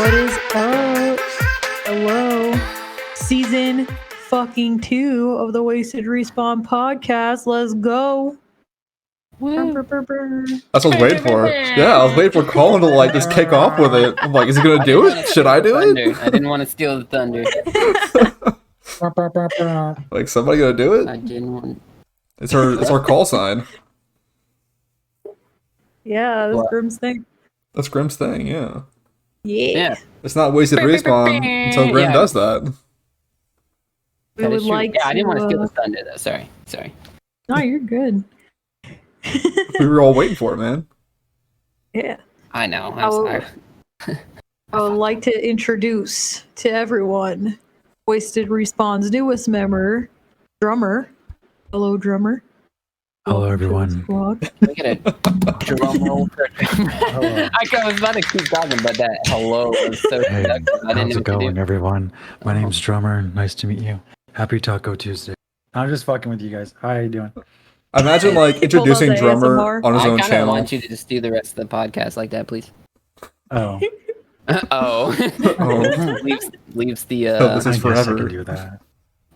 What is up? Hello. Season fucking 2 of the Wasted Respawn podcast. Let's go. Woo. That's what I was waiting for. Yeah, I was waiting for Colin to like just kick off with it. I'm like, is he gonna do it? Should I do it? I didn't want to steal the thunder. Like, somebody gonna do I it? didn't want. It's our call sign. Yeah, that's What? Grim's thing. That's Grim's thing. Yeah, Yeah. it's not wasted respawn until Grim Yeah. does that. We That would is true. like Yeah, I didn't want to steal to. the thunder though. Sorry. No, you're good. We were all waiting for it, man. I Yeah. know. I'm Oh. sorry. I would like to introduce to everyone Wasted Respawn's newest member, Drummer. Hello, Drummer. Hello, Welcome to the everyone. squad. Look at it. Drum roll. I was about to keep talking, but that hello was so Hey, seductive. I didn't how's know it what to going, do. everyone? My name's Drummer. Nice to meet you. Happy Taco Tuesday. I'm just fucking with you guys. How you doing? Imagine like He pulled out introducing the Drummer ASMR. on his I own kind of channel. want you to just do the rest of the podcast like that, please. Oh, Oh. Oh. leaves the Oh, this I is guess I forever. can do that.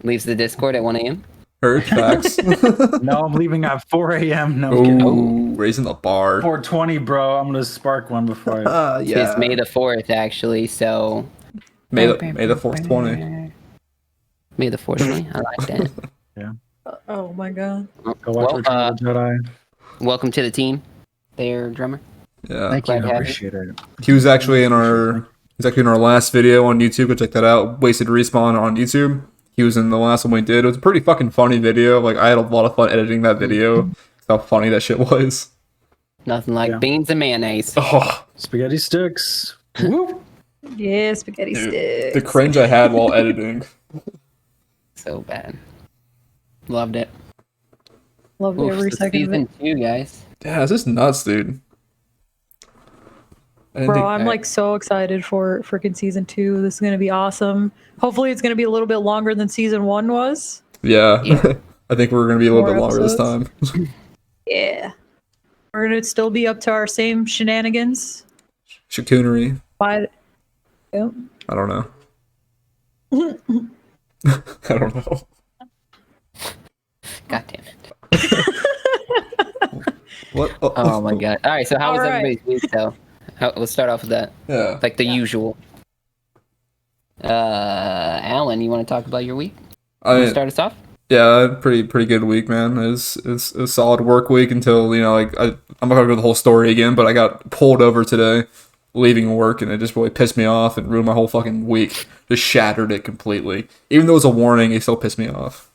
leaves the Discord at 1 a.m. Heard facts. No, I'm leaving at 4 a.m. No, I'm kidding. Ooh, raising the bar. 4:20, bro. I'm gonna spark one before I. Yeah. It's May the 4th, actually, so... May the 4th 20. May the 4th 20? I like that. Oh my god. Go watch Return of the Jedi. Welcome to the team, there, Drummer. Yeah. Thank glad you. to I have you. appreciate it. He was actually in our last video on YouTube. Go check that out. Wasted Respawn on YouTube. He was in the last one we did. It was a pretty fucking funny video. Like, I had a lot of fun editing that video. How funny that shit was. Nothing like Yeah. beans and mayonnaise. Oh, Spaghetti sticks. Whoop. Yeah, spaghetti sticks. the cringe I had while editing. So bad. Loved it. Loved Oof, every so second of it. season 2, guys. Yeah, it's just nuts, dude. I didn't Bro, think- I'm like so excited for freaking season 2. This is gonna be awesome. Hopefully, it's gonna be a little bit longer than season 1 was. Yeah. Yeah. I think we're gonna be a little More bit longer this episodes. time. Yeah, we're gonna still be up to our same shenanigans. Chicoonery. But yep. I don't know. I don't know. God damn it. What? Oh my god. Alright, so how was All right. everybody's week, though? Let's start off with that. Yeah. Like the usual. Alan, you want to talk about your week? Want to start us off? Yeah, pretty good week, man. It's a solid work week until, you know, like I'm not gonna go through the whole story again, but I got pulled over today, leaving work, and it just really pissed me off and ruined my whole fucking week. Just shattered it completely. Even though it was a warning, it still pissed me off.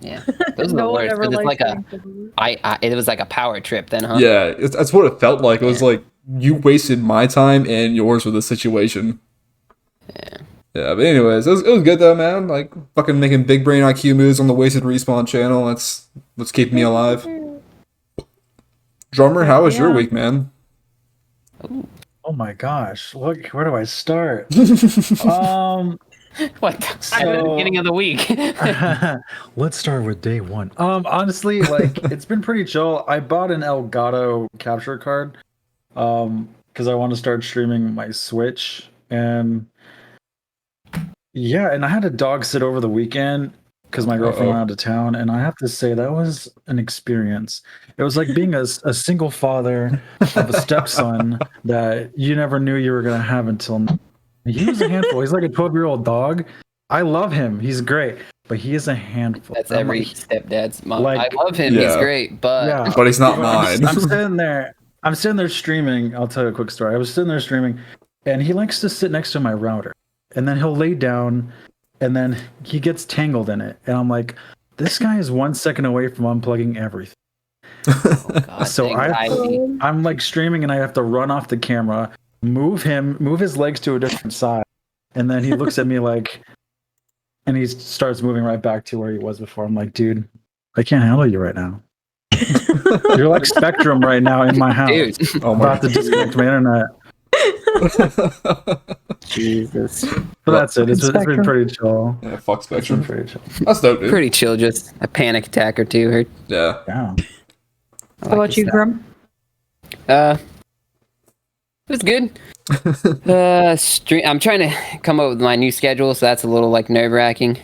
Yeah. Those are No the one worst. ever 'Cause it's like likes a... being It was like a power trip then, huh? Yeah, that's what it felt like. It was Yeah. like you wasted my time and yours with the situation. Yeah. Yeah, but anyways, it was good though, man. Like fucking making big brain IQ moves on the Wasted Respawn channel. That's what's keeping me alive. Drummer, how was your Yeah. week, man? Oh my gosh. Look, where do I start? What? At the So- beginning of the week. Let's start with day one. Honestly, like it's been pretty chill. I bought an Elgato capture card, because I want to start streaming my Switch, and yeah, and I had a dog sit over the weekend because my girlfriend went out of town, and I have to say that was an experience. It was like being a single father of a stepson that you never knew you were gonna have until now. He was a handful. He's like a 12-year-old dog. I love him. He's great, but he is a handful. That's I'm every like, stepdad's mom. like- I love him. He's Yeah. great, but yeah. But he's not I'm mine. sitting there. I'm sitting there streaming. I'll tell you a quick story. I was sitting there streaming, and he likes to sit next to my router, and then he'll lay down, and then he gets tangled in it, and I'm like, this guy is 1 second away from unplugging everything. oh God, So anxiety. I'm like streaming, and I have to run off the camera, move his legs to a different side, and then he looks at me like, and he starts moving right back to where he was before. I'm like, dude, I can't handle you right now. You're like Spectrum right now in my house. Dude, Oh I'm my about to disconnect my internet. Jesus. But that's it. It's been Spectrum. pretty chill. Yeah, fuck It's been Spectrum. pretty chill. That's dope, dude. Pretty chill, just a panic attack or two. Heard. Yeah. Yeah. I How like about you, this Grim? stuff. It was good. I'm trying to come up with my new schedule, so that's a little like nerve-wracking.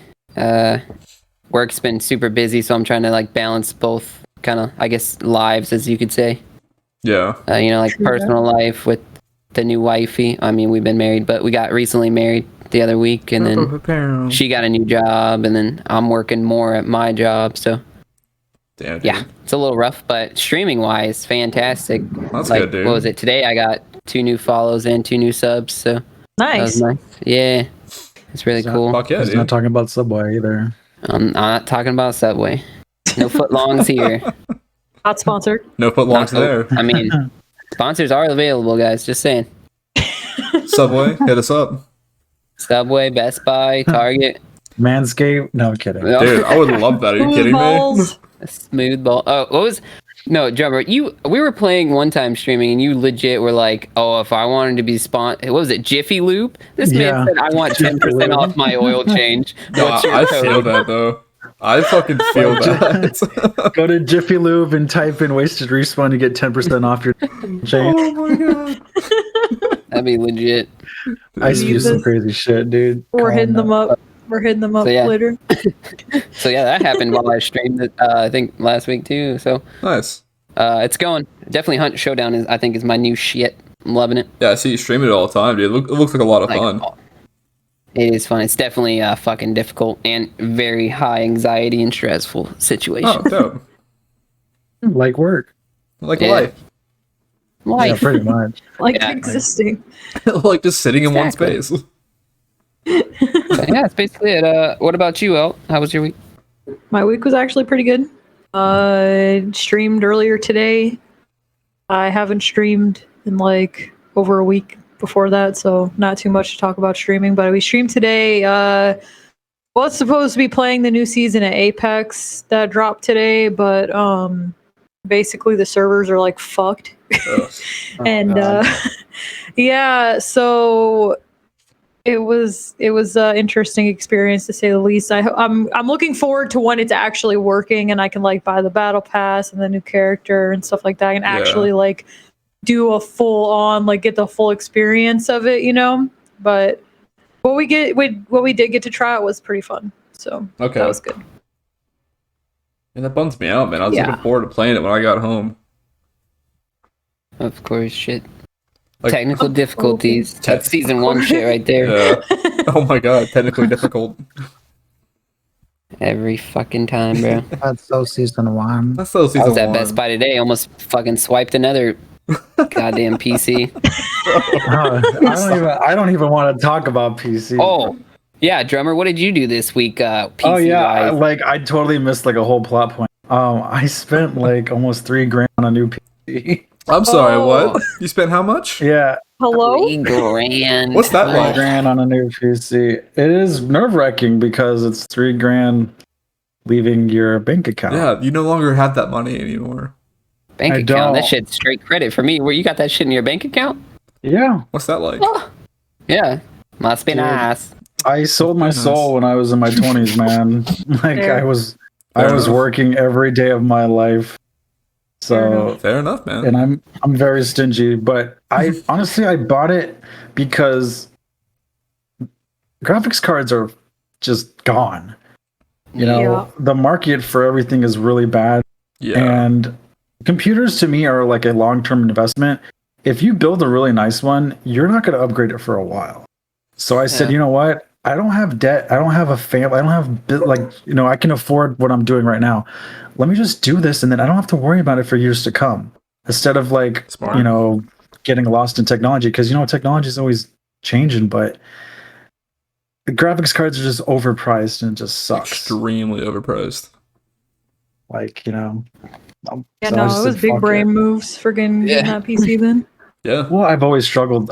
Work's been super busy, so I'm trying to like balance both kind of, I guess, lives, as you could say. Yeah. Like personal life with the new wifey. I mean, we've been married, but we got recently married the other week, and then she got a new job, and then I'm working more at my job, so Damn, dude. yeah, it's a little rough, but streaming-wise, fantastic. That's like, good, dude. What was it? Today I got 2 new follows and 2 new subs, so that was Nice. nice. Yeah, it's really cool. Fuck yeah, He's dude. not talking about Subway either. I'm not talking about Subway. No footlongs here. Not sponsored. No footlongs there. I mean, sponsors are available, guys. Just saying. Subway, hit us up. Subway, Best Buy, Target. Manscaped? No kidding. No. Dude, I would love that. Are you Smooth kidding me? balls. A smooth ball. Oh, what was? No, Drummer. We were playing one time streaming, and you legit were like, "Oh, if I wanted to be what was it? Jiffy Lube." This man Yeah. said, "I want 10% off my oil change." No, What's your I code? feel that though. I fucking feel that. Go to Jiffy Lube and type in wasted respawn to get 10% off your change. Oh my god. That'd be legit. I used to do some crazy shit, dude. We're hitting them up. up. We're hitting them up So, yeah. later. So yeah, that happened while I streamed it. I think last week too. So Nice. it's going. Definitely Hunt Showdown is my new shit. I'm loving it. Yeah, I see you streaming it all the time, dude. It looks like a lot of fun. It is fun. It's definitely fucking difficult and very high anxiety and stressful situation. Oh, dope. Like work. Like Yeah. life. Yeah, Life. pretty much. Like Yeah. existing. Like just sitting in one Exactly. space. So, yeah, that's basically it. What about you, El? How was your week? My week was actually pretty good. Streamed earlier today. I haven't streamed in like over a week before that, so not too much to talk about streaming. But we streamed today. Was supposed to be playing the new season of Apex that dropped today, but basically the servers are like fucked. And yeah, so it was an interesting experience to say the least. I'm looking forward to when it's actually working and I can like buy the battle pass and the new character and stuff like that and actually like do a full on like get the full experience of it, you know. But what we did get to try out was pretty fun, so that was good. And that bums me out, man. I was looking forward to playing it when I got home. Of course, shit. Like, Technical difficulties. That's season 1 shit right there. yeah. Oh my god, technically difficult. Every fucking time, bro. That's so season 1. That's still I season was at 1. Best Buy today. Almost fucking swiped another goddamn PC. I don't even want to talk about PC. Oh, yeah, Drummer. What did you do this week? PC Oh yeah, wise? I totally missed like a whole plot point. I spent like almost $3,000 on a new PC. I'm sorry, what? You spent how much? Yeah, Hello? $3,000. What's that $3,000 like? on a new PC. It is nerve wracking because it's $3,000 leaving your bank account. Yeah, you no longer have that money anymore. Bank I account. That don't. shit's straight credit for me. Where you got that shit in your bank account? Yeah. What's that like? Yeah, must be Dude. nice. I sold my soul when I was in my 20s, man. Like Fair. I was Fair enough. working every day of my life. So Fair enough, man. and I'm very stingy, but I honestly I bought it because graphics cards are just gone. You know, Yeah. the market for everything is really bad, Yeah. and computers to me are like a long-term investment. If you build a really nice one, you're not going to upgrade it for a while. So I said, Yeah. you know what? I don't have debt. I don't have a family. I don't have I can afford what I'm doing right now. Let me just do this, and then I don't have to worry about it for years to come. Instead of like, Smart. getting lost in technology, because technology is always changing, but the graphics cards are just overpriced and it just sucks. Extremely overpriced. Like, Yeah, so I no, just it was said, big "Fuck brain it." moves for getting that PC then. Yeah. Well, I've always struggled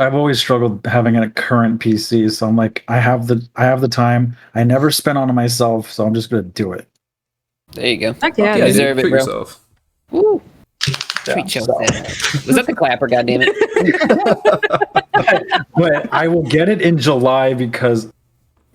having a current PC, so I'm like, I have the time. I never spent on it myself, so I'm just gonna do it. There you go. Heck yeah, You Yeah, dude. deserve dude, it, treat bro. yourself. Woo. Yeah, Treat so- yourself. Was that the clapper? Goddammit. But I will get it in July because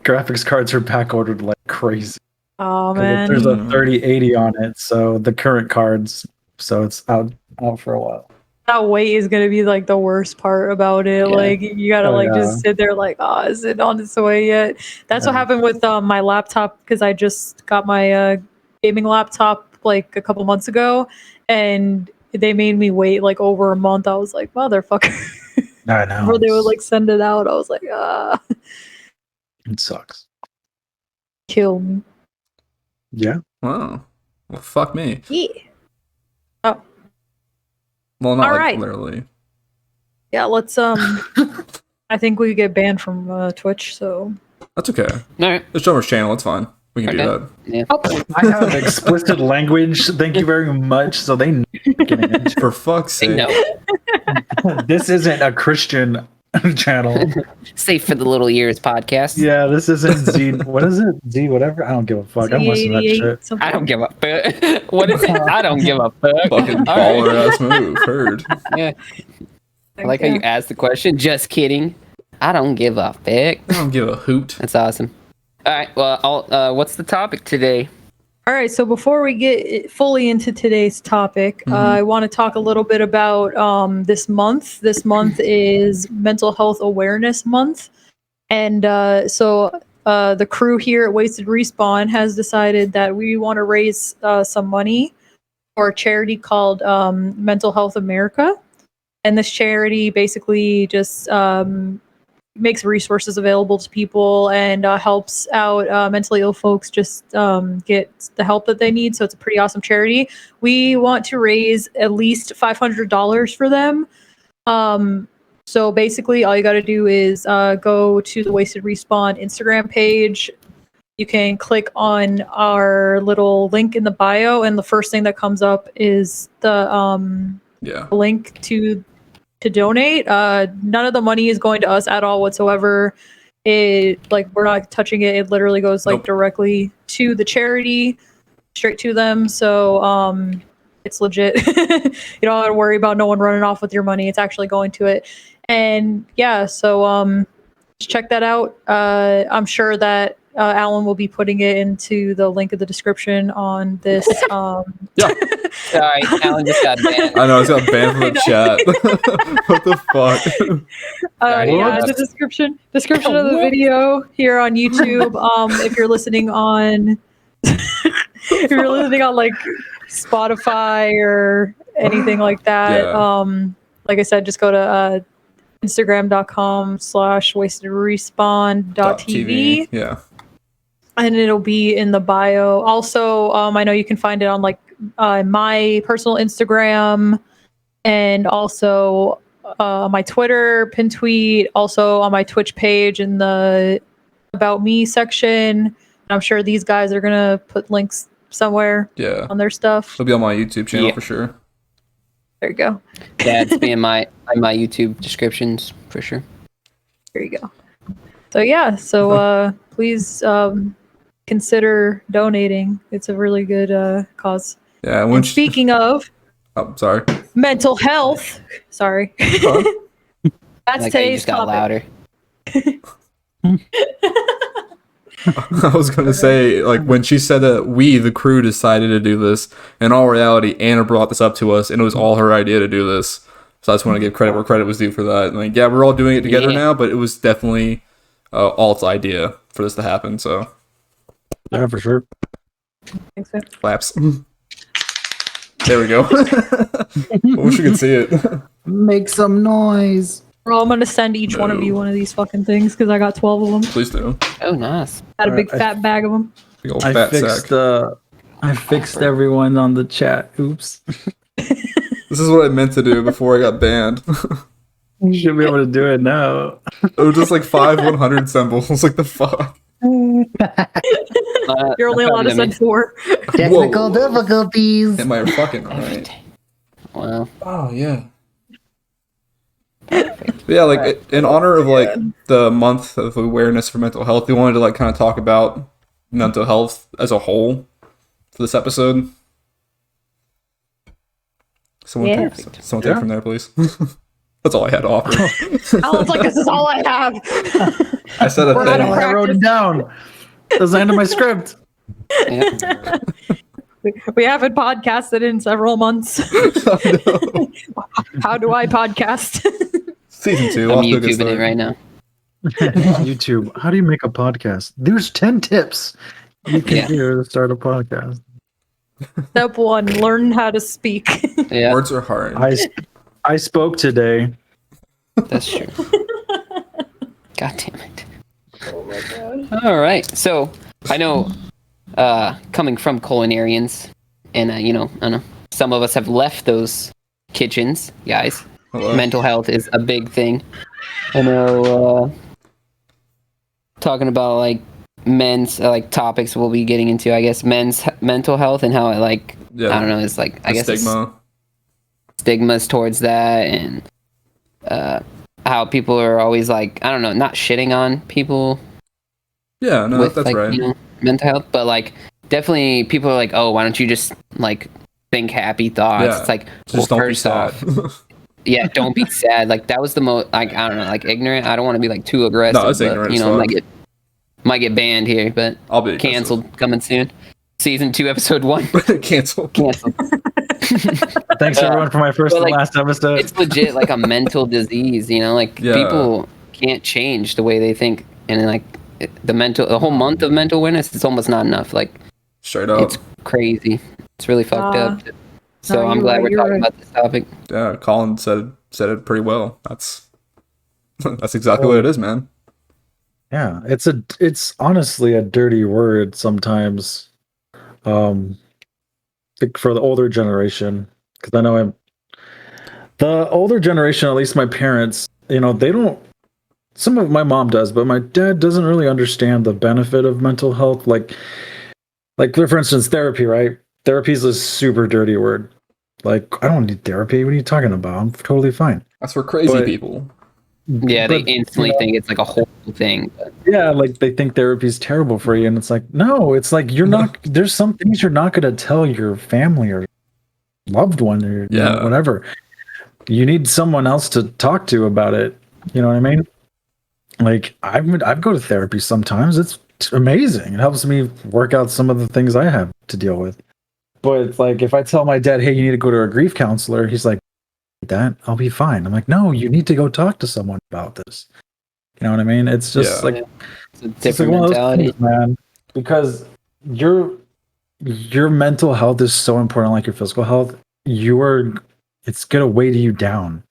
graphics cards are back ordered like crazy. Oh 'Cause man. there's a 3080 on it, so the current cards, so it's out for a while. that wait is gonna be like the worst part about it. Yeah. Like you gotta just sit there like, oh, is it on its way yet? That's what happened with my laptop because I just got my gaming laptop like a couple months ago, and they made me wait like over a month. I was like, motherfucker. I know. Before they would like send it out, I was like, It sucks. kill me. Yeah. Wow. Well, fuck me. Yeah. Oh. Well, not All like right. literally. Yeah, let's I think we get banned from Twitch, so That's okay. All right. It's Drummer's channel. It's fine. We can do Okay. that. Yeah. oh, I have explicit language. Thank you very much. So they know what they're getting into. For fuck's Say sake. no. This isn't a Christian channel. Safe for the little ears podcast. Yeah, this isn't Z. What is it? Z whatever. I don't give a fuck. I'm listening to that shit. something. I don't give a fuck. What is it? I don't give a fuck. Fucking All right. baller ass move. Heard. Yeah. I like how you asked the question. Just kidding. I don't give a fuck. I don't give a hoot. That's awesome. All right. Well, what's the topic today? All right, so before we get fully into today's topic, I want to talk a little bit about this month. This month is Mental Health Awareness Month. And so the crew here at Wasted Respawn has decided that we want to raise some money for a charity called Mental Health America. And this charity basically just makes resources available to people and helps out mentally ill folks just get the help that they need. So it's a pretty awesome charity. We want to raise at least $500 for them. So basically all you got to do is go to the Wasted Respawn Instagram page. You can click on our little link in the bio, and the first thing that comes up is the link to donate. None of the money is going to us at all whatsoever. We're not touching it. It literally goes directly to the charity, straight to them. So it's legit. You don't have to worry about no one running off with your money. It's actually going to it. And yeah, so just check that out. I'm sure that Alan will be putting it into the link of the description on this. Yeah. Sorry, Alan just got banned. I know, it's got banned from the chat. What the fuck? Yeah, the description of the video here on YouTube. If you're listening on like Spotify or anything like that, like I said, just go to Instagram.com/wastedrespawn.tv. Yeah. And it'll be in the bio. Also, I know you can find it on like my personal Instagram and also my Twitter pin tweet, also on my Twitch page in the About Me section. I'm sure these guys are going to put links somewhere on their stuff. It'll be on my YouTube channel for sure. There you go. Yeah, it's be in my YouTube descriptions for sure. There you go. So yeah, please consider donating. It's a really good cause. Yeah. And speaking of, sorry. Mental health. Sorry. That's like today's got topic. louder. I was gonna say, like, when she said that we, the crew, decided to do this, in all reality, Anna brought this up to us, and it was all her idea to do this. So I just want to give credit where credit was due for that. Like, yeah, we're all doing it together now, but it was definitely Alt's idea for this to happen. So yeah, for sure. Thanks, man. Claps. There we go. I wish you could see it. Make some noise. Well, I'm gonna send each one of you one of these fucking things because I got 12 of them. Please do. Oh, nice. Had a big fat bag of them. Big old fat sack. I fixed everyone on the chat. Oops. This is what I meant to do before I got banned. You should be able to do it now. It was just like 5 100 symbols. Like the fuck. You're only allowed to send 4. Technical difficulties. Am I fucking right? Wow. Oh yeah. Yeah, like in honor of like the month of awareness for mental health, we wanted to like kind of talk about mental health as a whole for this episode. Someone take it from there, please. That's all I had to offer. Alan's like, this is all I have. I said a thing. I wrote it down. That's the end of my script. Yeah. We haven't podcasted in several months. Oh, no. How do I podcast? Season 2. I'm off to a good YouTubing it start. right now. YouTube. How do you make a podcast? There's 10 tips you can Yeah. do to start a podcast. Step 1, learn how to speak. Yeah, Words are hard. I spoke today. that's true. God damn it. Oh my god. All right. So I know, coming from culinarians, and I don't know, some of us have left those kitchens, guys. Hello. Mental health is a big thing. I know. Talking about like men's like topics we'll be getting into, I guess, men's mental health and how it like Yeah. I don't know, it's like I The guess it's stigma. stigmas towards that, and how people are always like, I don't know, not shitting on people Yeah, no, with that's like right. mental health, but like definitely people are like, oh, why don't you just like think happy thoughts? Yeah. It's like, Just well, don't be first sad. off, yeah, don't be sad. Like that was the most like, I don't know, like ignorant. I don't want to be like too aggressive. No, it's but, ignorant as might get banned here, but I'll be canceled coming soon. Season 2, episode 1 Cancel. canceled. Thanks everyone for my first but, and like, last episode. It's legit like a mental disease, like Yeah. people can't change the way they think, and like the whole month of mental awareness, it's almost not enough. Like Straight up. it's crazy. It's really fucked up. So no, I'm you're glad right, we're you're talking right. about this topic. Yeah, Colin said it pretty well. That's exactly what it is, man. Yeah, it's honestly a dirty word sometimes. Like for the older generation, because I know the older generation, at least my parents, they don't. Some of my mom does, but my dad doesn't really understand the benefit of mental health. Like for instance, therapy, right? Therapy is a super dirty word. Like, I don't need therapy. What are you talking about? I'm totally fine. That's for crazy But- people. Yeah, they But, instantly think it's like a whole thing. But Yeah, like they think therapy is terrible for you, and it's like, no, it's like you're not. There's some things you're not going to tell your family or loved one or Yeah. whatever. You need someone else to talk to about it. You know what I mean? Like I'd go to therapy sometimes. It's amazing. It helps me work out some of the things I have to deal with. But it's like if I tell my dad, "Hey, you need to go to a grief counselor," he's like, "That I'll be fine." I'm like, "No, you need to go talk to someone about this." You know what I mean? It's just Yeah. like it's a it's different like one of those mentality. things, man. Because your mental health is so important, like your physical health. It's gonna weigh you down,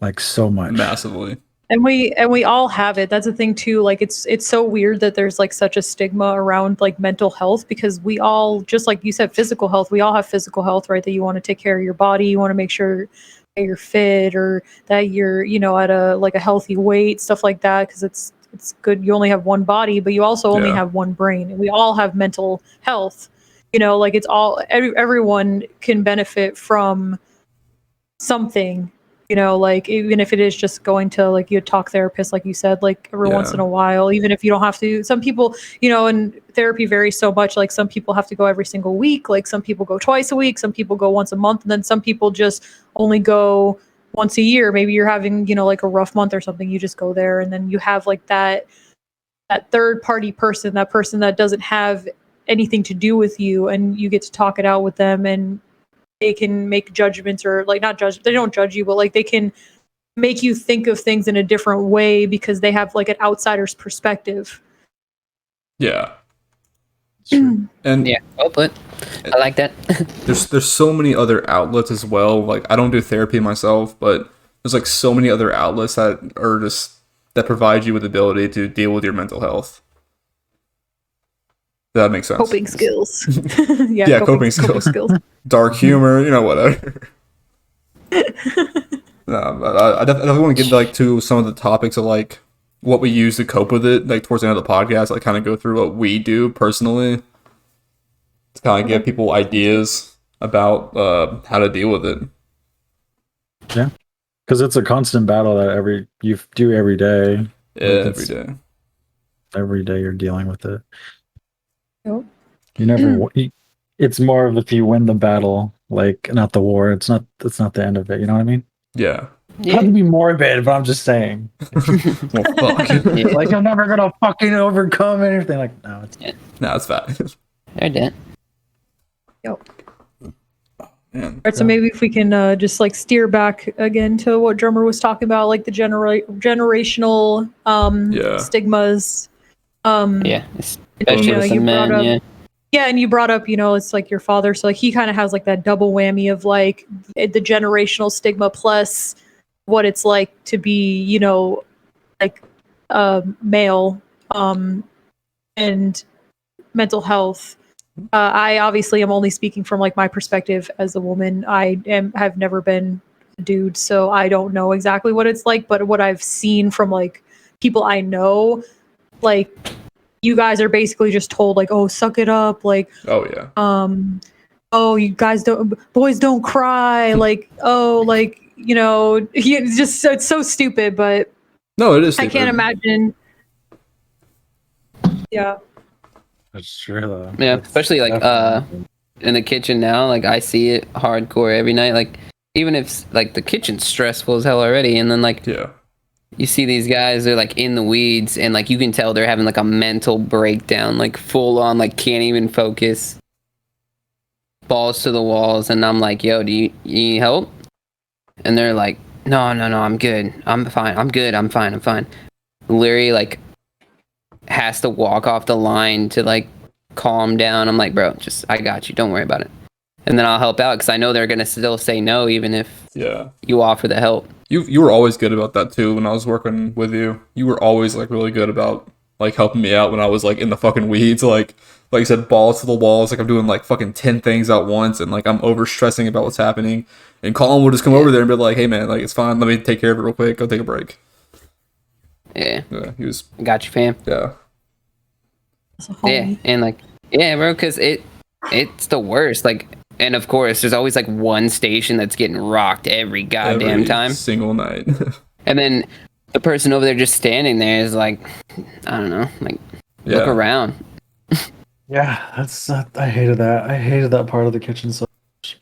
like so much. Massively. And we all have it. That's the thing too. Like it's so weird that there's like such a stigma around like mental health, because we all, just like you said, physical health, we all have physical health, right? That you want to take care of your body, you want to make sure that you're fit, or that you're, at a healthy weight, stuff like that, because it's good. You only have one body, but you also only Yeah. have one brain. And we all have mental health. Like it's all everyone can benefit from something. Like even if it is just going to like your talk therapist, like you said, like every Yeah. once in a while, even if you don't have to. Some people, and therapy varies so much. Like some people have to go every single week. Like some people go twice a week. Some people go once a month, and then some people just only go once a year. Maybe you're having, like a rough month or something. You just go there, and then you have like that third party person, that person that doesn't have anything to do with you, and you get to talk it out with them, and they can make judgments, or like not judge, they don't judge you, but like they can make you think of things in a different way because they have like an outsider's perspective. Yeah. Sure. And Yeah, well put. I like that. there's so many other outlets as well. Like I don't do therapy myself, but there's like so many other outlets that are just that provide you with the ability to deal with your mental health. That makes sense. Coping skills. Yeah, coping skills. Dark humor, whatever. No, but I definitely want to get like to some of the topics of like what we use to cope with it, like towards the end of the podcast. Like kind of go through what we do personally to kind of give people ideas about how to deal with it. Yeah, because it's a constant battle that you do every day. Yeah, every day. Every day you're dealing with it. Yep. You never. It's more of if you win the battle, like not the war. It's not the end of it. You know what I mean? Yeah. Not to be morbid, but I'm just saying. Well, fuck. Yeah. Like I'm never gonna fucking overcome anything. Like no, it's No, it's fine. They're dead. Yep. Man. All right, so maybe if we can just like steer back again to what Drummer was talking about, like the generational Yeah. stigmas. Yeah, especially with the you brought men. up, Yeah, yeah, and you brought up, it's like your father, so like he kind of has like that double whammy of like the generational stigma plus what it's like to be, like male, and mental health. I obviously am only speaking from like my perspective as a woman. Have never been a dude, so I don't know exactly what it's like. But what I've seen from like people I know, like you guys are basically just told like, oh, suck it up, like, Oh yeah. oh, you guys boys don't cry, like, oh, like it's just it's so stupid. But No, it is I stupid. can't imagine. Yeah. That's true though. yeah. That's Especially like definitely- in the kitchen now. Like I see it hardcore every night. Like even if like the kitchen's stressful as hell already, and then like Yeah. you see these guys, they're like in the weeds, and like you can tell they're having like a mental breakdown, like full on, like can't even focus, balls to the walls. And I'm like, yo, do you need help? And they're like, no, I'm good, I'm fine, I'm good, I'm fine. Literally like has to walk off the line to like calm down. I'm like, bro, just I got you, don't worry about it. And then I'll help out because I know they're gonna still say no even if Yeah. you offer the help. You were always good about that too when I was working with you. You were always like really good about like helping me out when I was like in the fucking weeds, like you said, balls to the walls, like I'm doing like fucking 10 things at once and like I'm over stressing about what's happening. And Colin would just come over there and be like, hey man, like it's fine, let me take care of it real quick, go take a break. Yeah, He was got you, fam. yeah. Yeah, and like, yeah, bro, because it's the worst. Like, and of course, there's always like one station that's getting rocked every goddamn Every time. single night. And then the person over there just standing there is like, I don't know, like, look around. Yeah, that's I hated that. I hated that part of the kitchen so much.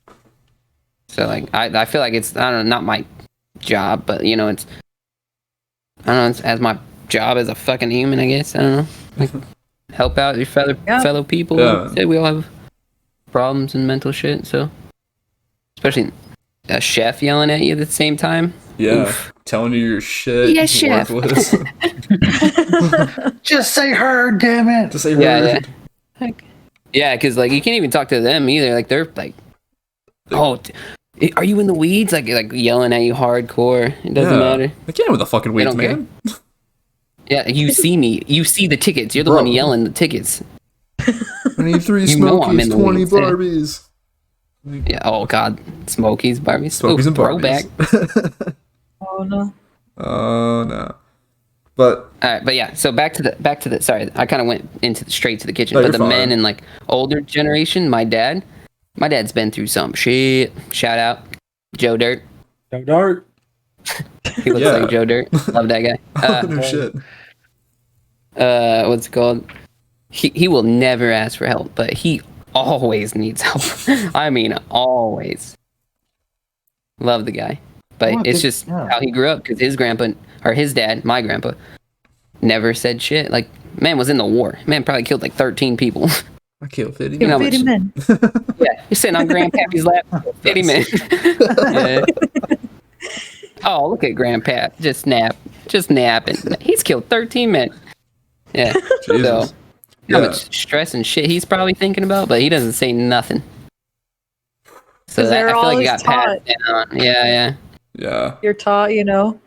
So like, I feel like it's, I don't know, not my job, but it's, I don't know, it's as my job as a fucking human, I guess. I don't know, like, help out your fellow people. Yeah. Like, we all have problems and mental shit, so especially a chef yelling at you at the same time. Yeah. Oof. Telling you your shit. Yeah, chef. Worthless. Just say her, damn it. Just say Yeah, yeah, because like you can't even talk to them either. Like they're like, oh, are you in the weeds? Like yelling at you hardcore. It doesn't matter. I can't with the fucking weeds, man. Yeah, you see me. You see the tickets. You're the one yelling the tickets. I need 3 You know I'm Smokies, in the 20 weeds, yeah. Barbies. Yeah. Oh God, Smokies, Barbies. Smokies and throwback. Barbies. Oh no. Oh no. But All right, but yeah. So back to the. Sorry, I kind of went straight to the kitchen. No, but you're the fine. men in like older generation, my dad's been through some shit. Shout out, Joe Dirt. Joe Dart. He looks like Joe Dirt. Love that guy. no shit. What's it called? He will never ask for help, but he always needs help. I mean, always. Love the guy, but it's just how he grew up because his grandpa or his dad, my grandpa, never said shit. Like, man was in the war. Man probably killed like 13 people. I killed 50 You know men. how much- men. Yeah, you're sitting on Grandpappy's lap, 50 men. Yeah. Oh, look at Grandpa, just napping. He's killed 13 men. Yeah. Jesus. So, how much stress and shit he's probably thinking about, but he doesn't say nothing. So 'Cause that, I they're feel like he always got passed down. Yeah. Yeah. You're taught,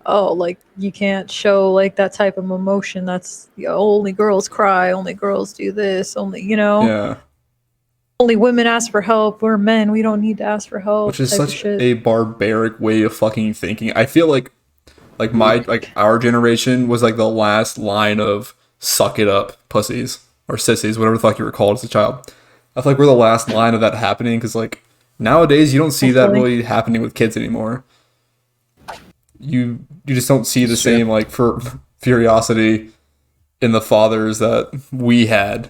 oh, like you can't show like that type of emotion. That's only girls cry, only girls do this, only Yeah. only women ask for help. We're men, we don't need to ask for help. Which is type of such shit. a barbaric way of fucking thinking. I feel like our generation was like the last line of suck it up pussies or sissies, whatever the fuck you were called as a child. I feel like we're the last line of that happening because like nowadays you don't see that really happening with kids anymore. You just don't see the same like for curiosity in the fathers that we had.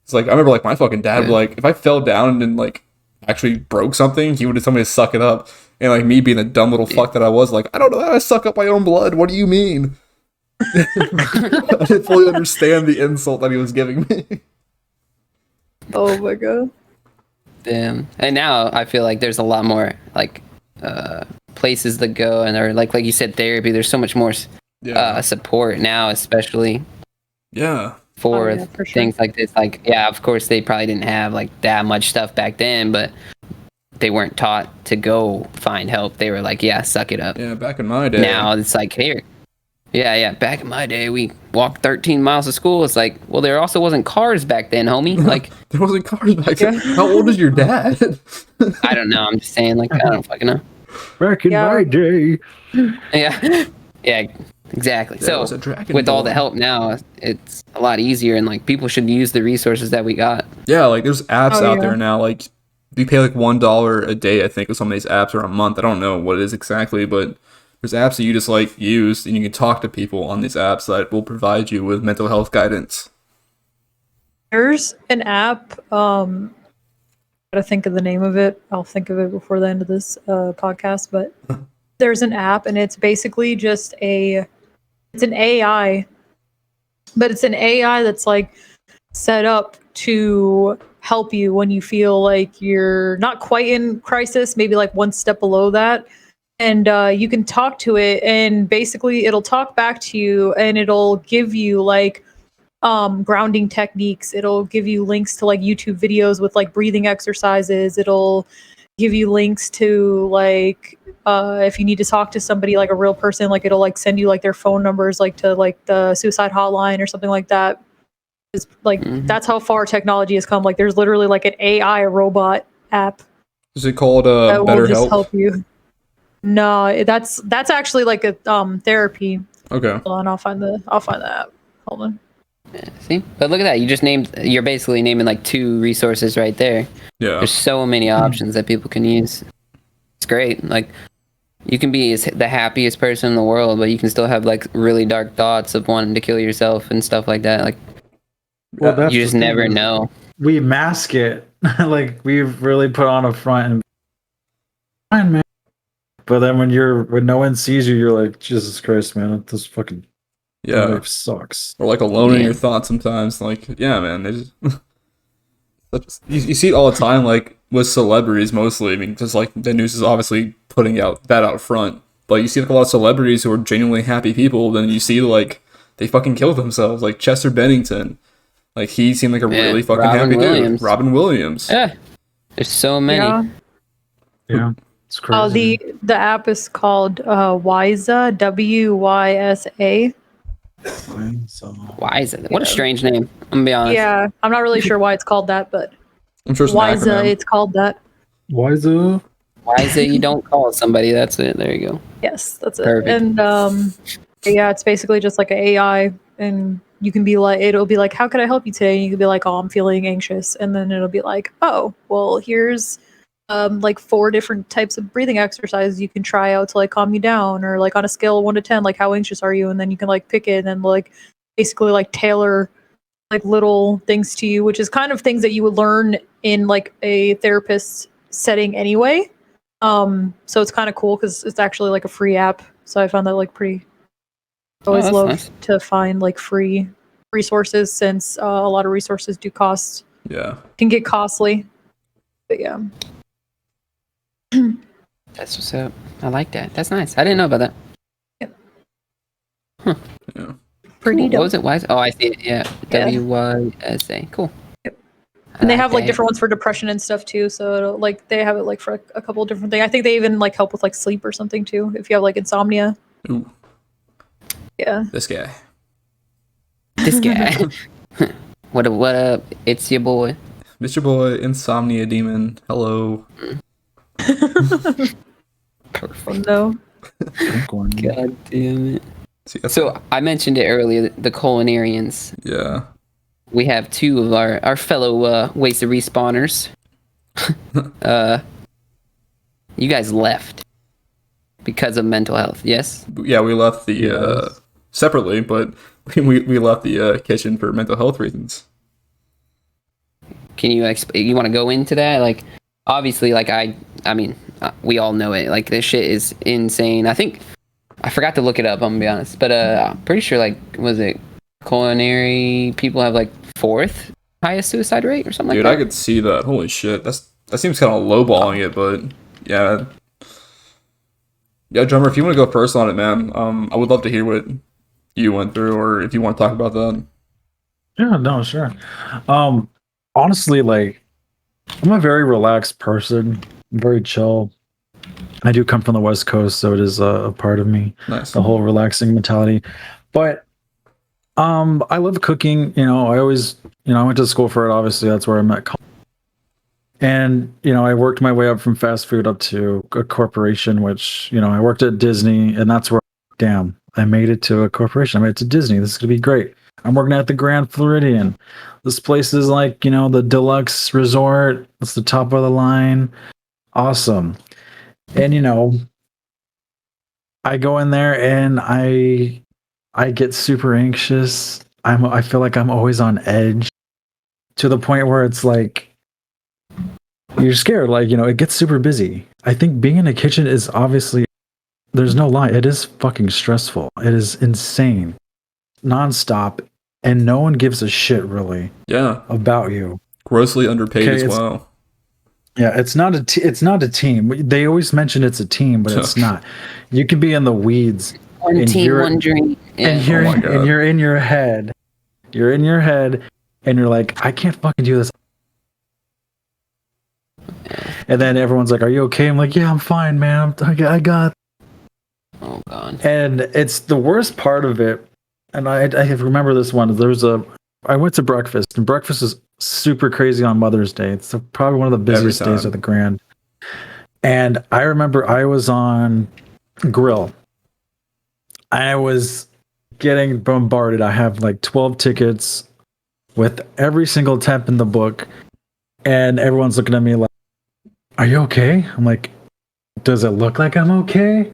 It's like I remember like my fucking dad would like if I fell down and like actually broke something, he would have told me to suck it up. And like me being the dumb little fuck that I was, like, I don't know how to suck up my own blood. What do you mean? I didn't fully understand the insult that he was giving me. Oh my god. Damn. And now I feel like there's a lot more like places to go, and or like you said, therapy. There's so much more support now, especially for sure. things like this. Like, yeah, of course they probably didn't have like that much stuff back then, but they weren't taught to go find help. They were like, yeah, suck it up. Yeah, back in my day. Now it's like, here. Yeah. Back in my day, we walked 13 miles to school. It's like, well, there also wasn't cars back then, homie. Like, there wasn't cars back then. How old is your dad? I don't know. I'm just saying, like, I don't fucking know. Back in my day. Yeah, exactly. So with all the help now, it's a lot easier, and like people should use the resources that we got. Yeah, like there's apps out there now. Like you pay like $1 a day, I think, with some of these apps, or a month. I don't know what it is exactly, but there's apps that you just like use, and you can talk to people on these apps that will provide you with mental health guidance. There's an app. Gotta think of the name of it. I'll think of it before the end of this podcast. But there's an app, and it's basically just it's an AI, but it's an AI that's like set up to help you when you feel like you're not quite in crisis, maybe like one step below that. And you can talk to it, and basically it'll talk back to you, and it'll give you like grounding techniques. It'll give you links to like YouTube videos with like breathing exercises. It'll give you links to like if you need to talk to somebody, like a real person, like it'll like send you like their phone numbers, like to like the suicide hotline or something like that. It's like that's how far technology has come. Like there's literally like an AI robot app. Is it called that will just BetterHelp? help you. No, that's actually like a therapy. Okay. Hold on, I'll find the app. Hold on. Yeah, see, but look at that. You're basically naming like 2 resources right there. Yeah. There's so many options that people can use. It's great. Like you can be the happiest person in the world, but you can still have like really dark thoughts of wanting to kill yourself and stuff like that. Like, Well, you just never know. We mask it. Like we've really put on a front and fine, man. But then when no one sees you, you're like, Jesus Christ, man, this fucking life sucks. Or like alone in your thoughts sometimes. Like, yeah, man, they just you see it all the time, like with celebrities mostly. I mean, because like the news is obviously putting that out front. But you see like a lot of celebrities who are genuinely happy people, then you see like they fucking kill themselves, like Chester Bennington. Like he seemed like a really fucking happy dude. Robin Williams. Yeah. There's so many. Yeah. It's crazy. The app is called Wysa, WYSA. Wysa. What a strange name. I'm gonna be honest. Yeah, I'm not really sure why it's called that, but I'm sure it's Wysa, it's called that. Wysa? Wysa, you don't call somebody. That's it. There you go. Yes, that's it. Perfect. And yeah, it's basically just like an AI, and you can be like, it'll be like, how can I help you today? And you can be like, oh, I'm feeling anxious, and then it'll be like, oh, well, here's like 4 different types of breathing exercises you can try out to like calm you down, or like on a scale of 1 to 10, like how anxious are you? And then you can like pick it and like basically like tailor like little things to you, which is kind of things that you would learn in like a therapist setting anyway. So it's kind of cool because it's actually like a free app. So I found that like pretty. I always love to find like free resources, since a lot of resources do cost. Yeah. Can get costly. But yeah. That's what's up. I like that. That's nice. I didn't know about that. Yep. Huh. Yeah. Pretty cool. dope. What was it? Wysa? Oh, I see it. Yeah. WYSA. Cool. Yep. And they have like different ones for depression and stuff too. So like they have it like for a couple of different things. I think they even like help with like sleep or something too, if you have like insomnia. Ooh. Yeah. This guy. What up? It's your boy. It's your boy, Insomnia Demon. Hello. Perfect. Oh, no. God damn it. So I mentioned it earlier, the culinarians. Yeah. We have 2 of our fellow wasted respawners. You guys left because of mental health, yes? Yeah, we left the separately, but we left the kitchen for mental health reasons. Can you you want to go into that? Like, obviously, like I mean, we all know it. Like, this shit is insane. I think I forgot to look it up. I'm gonna be honest, but I'm pretty sure, like, was it culinary people have like 4th highest suicide rate or something like that? Dude, I could see that. Holy shit, that's That seems kind of lowballing it, but yeah. Yeah, drummer, if you want to go first on it, man, I would love to hear what you went through, or if you want to talk about that. Yeah, no, sure. Honestly, like I'm a very relaxed person, very chill. I do come from the West Coast, so it is a part of me, Nice. the whole relaxing mentality. But I love cooking. I always, I went to school for it. Obviously, that's where I met. And I worked my way up from fast food up to a corporation, which I worked at Disney, and that's where, damn, I made it to a corporation. I made it to Disney. This is gonna be great. I'm working at the Grand Floridian. This place is like the deluxe resort. It's the top of the line. Awesome. And I go in there and I get super anxious. I feel like I'm always on edge to the point where it's like you're scared. Like, it gets super busy. I think being in a kitchen is obviously, there's no lie, it is fucking stressful. It is insane, nonstop, and no one gives a shit really about you. Grossly underpaid as well. Yeah, it's not a team. They always mention it's a team, but it's not. You can be in the weeds. One team, one dream. Yeah. And you're in your head. You're in your head, and you're like, I can't fucking do this. And then everyone's like, "Are you okay?" I'm like, "Yeah, I'm fine, man. I got." Oh god. And it's the worst part of it. And I remember this one. I went to breakfast, and breakfast is super crazy on Mother's Day. It's probably one of the busiest days of the Grand. And I remember I was on grill. I was getting bombarded. I have like 12 tickets with every single temp in the book, and everyone's looking at me like, "Are you okay?" I'm like, "Does it look like I'm okay?"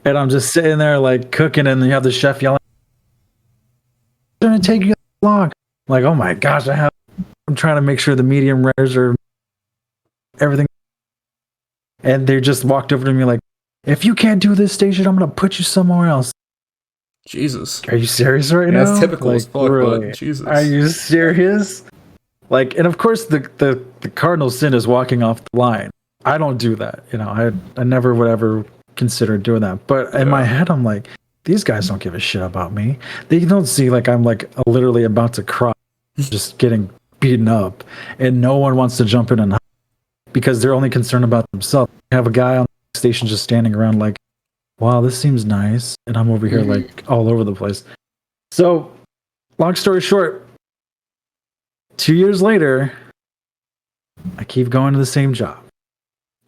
And I'm just sitting there like cooking, and you have the chef yelling, "It's gonna take you long." I'm like, oh my gosh, I'm trying to make sure the medium rares are everything. And they just walked over to me like, "If you can't do this station, I'm gonna put you somewhere else." Jesus. Are you serious right now? That's typical as fuck, really? but Jesus. Are you serious? Like, and of course the cardinal sin is walking off the line. I don't do that. I never would ever consider doing that. But in my head, I'm like, these guys don't give a shit about me. They don't see like I'm like literally about to cry, just getting beaten up, and no one wants to jump in and help because they're only concerned about themselves. You have a guy on the station just standing around like, "Wow, this seems nice," and I'm over here like all over the place. So, long story short, 2 years later, I keep going to the same job,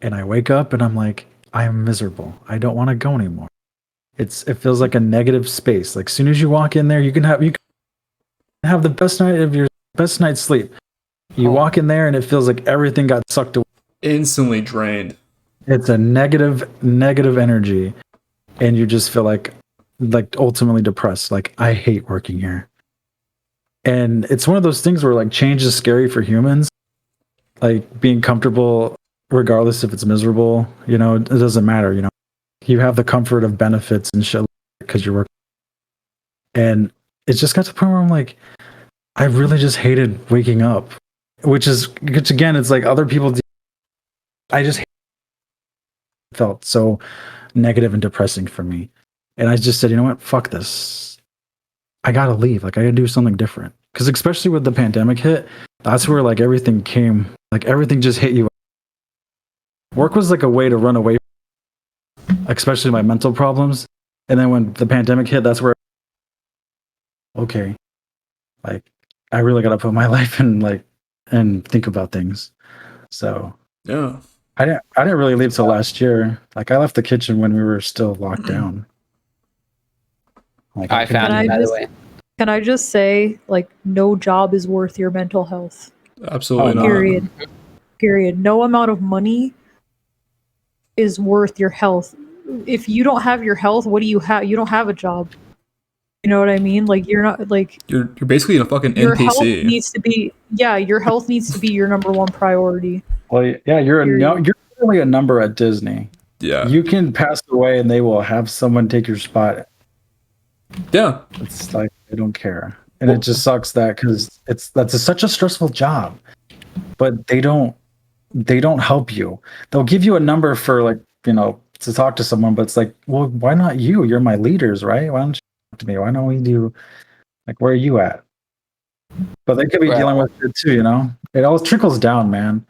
and I wake up and I'm like, I am miserable. I don't want to go anymore. It feels like a negative space. Like, as soon as you walk in there, you can have the best night of your best night's sleep. You walk in there and it feels like everything got sucked away. Instantly drained. It's a negative energy, and you just feel like ultimately depressed. Like, I hate working here. And it's one of those things where like change is scary for humans. Like, being comfortable regardless if it's miserable, it doesn't matter. You have the comfort of benefits and shit because you're working. And it just got to the point where I'm like, I really just hated waking up, which again, it's like other people I just felt so negative and depressing for me. And I just said, you know what? Fuck this. I gotta leave. Like, I gotta do something different. Because especially with the pandemic hit, that's where like everything came, like everything just hit you. Work was like a way to run away, especially my mental problems. And then when the pandemic hit, that's where, okay, like I really gotta put my life in and think about things. So yeah, I didn't really leave till last year. Like, I left the kitchen when we were still locked down. Like, I found it, by the way. Can I just say, like, no job is worth your mental health. Absolutely not. Period. No amount of money is worth your health. If you don't have your health, what do you have? You don't have a job. You know what I mean? Like, you're not like you're basically a fucking your NPC. Health needs to be your health needs to be your number one priority. Well, yeah, you're really a number at Disney. Yeah, you can pass away and they will have someone take your spot. Yeah, it's like they don't care, and it just sucks that because that's such a stressful job, but they don't they don't help you. They'll give you a number for like, to talk to someone, but it's like, well, why not you? You're my leaders, right? Why don't you talk to me? Why don't we do like, where are you at? But they could be Right. dealing with it too, It all trickles down, man.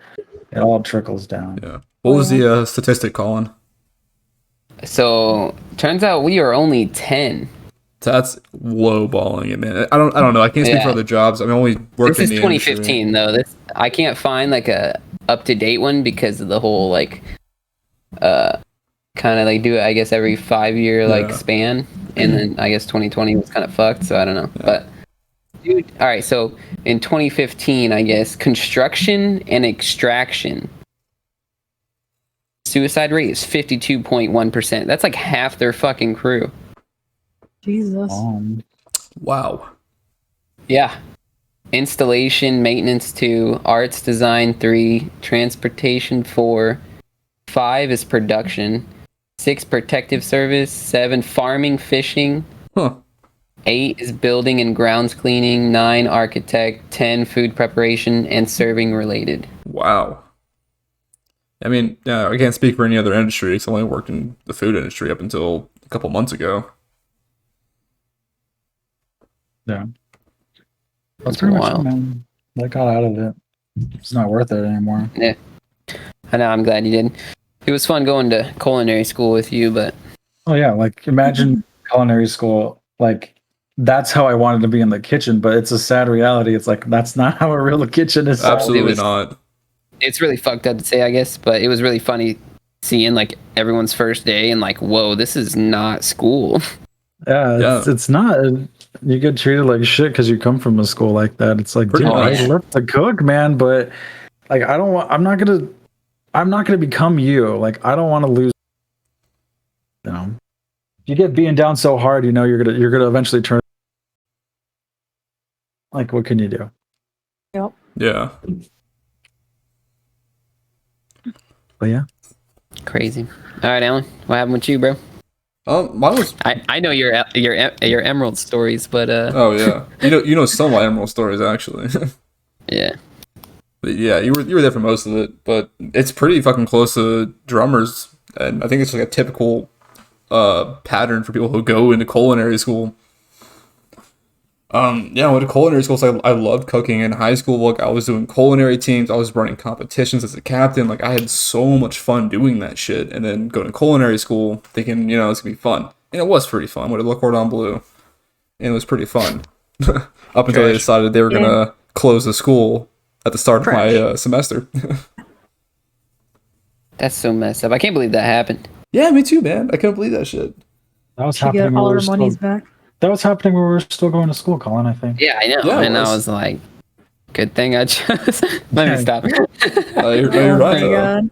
It all trickles down. Yeah. What was the statistic, Colin? So turns out we are only 10. So that's low balling it, man. I don't know. I can't speak for Yeah. other jobs. I mean, only worked This in is the industry. 2015 though. I can't find like a up to date one because of the whole like kind of like do it I guess every 5 year like Yeah. span, and then I guess 2020 was kind of fucked, so I don't know. Yeah. But dude, all right, so in 2015 I guess construction and extraction suicide rate is 52.1%. That's like half their fucking crew. Jesus. Wow. Yeah. Installation, maintenance 2, arts design 3, transportation 4, 5 is production, 6 protective service, 7 farming, fishing, Huh. 8 is building and grounds cleaning, 9 architect, 10 food preparation and serving related. Wow. I mean, I can't speak for any other industry. 'Cause I only worked in the food industry up until a couple months ago. Yeah. That's That's pretty much it, wild. man. I got out of it. It's not worth it anymore. Yeah. I know, I'm glad you did. It was fun going to culinary school with you, but Oh yeah, like imagine culinary school, like that's how I wanted to be in the kitchen, but it's a sad reality. It's like that's not how a real kitchen is. Absolutely was- not. it's really fucked up to say, I guess, but it was really funny seeing like everyone's first day and like, whoa, this is not school. Yeah, it's not. You get treated like shit because you come from a school like that. It's like, Pretty dude, much. I love to cook, man, but like I don't want. I'm not gonna become you. Like I don't want to lose. If you get being down so hard, you're gonna eventually turn. Like, what can you do? Yep. Yeah. But yeah, Crazy. All right, Alan, what happened with you, bro? Mine was. I know your Emerald stories, but Oh yeah. You know some of my Emerald stories actually. yeah. But yeah, you were there for most of it, but it's pretty fucking close to drummers, and I think it's like a typical pattern for people who go into culinary school. Yeah, I went to culinary school, so I loved cooking in high school. Like I was doing culinary teams, I was running competitions as a captain. Like I had so much fun doing that shit, and then going to culinary school, thinking it's gonna be fun, and it was pretty fun. Went to Le Cordon Bleu, and it was pretty fun. Up until they decided they were gonna close the school at the start of my semester. That's so messed up. I can't believe that happened. Yeah, me too, man. I couldn't believe that shit. that was She happening. get when all we her were still- monies back. That was happening when we were still going to school, Colin. I think. Yeah, I know. Yeah, it and I was. was like, good thing I just let me stop. You're Oh right, my though. god.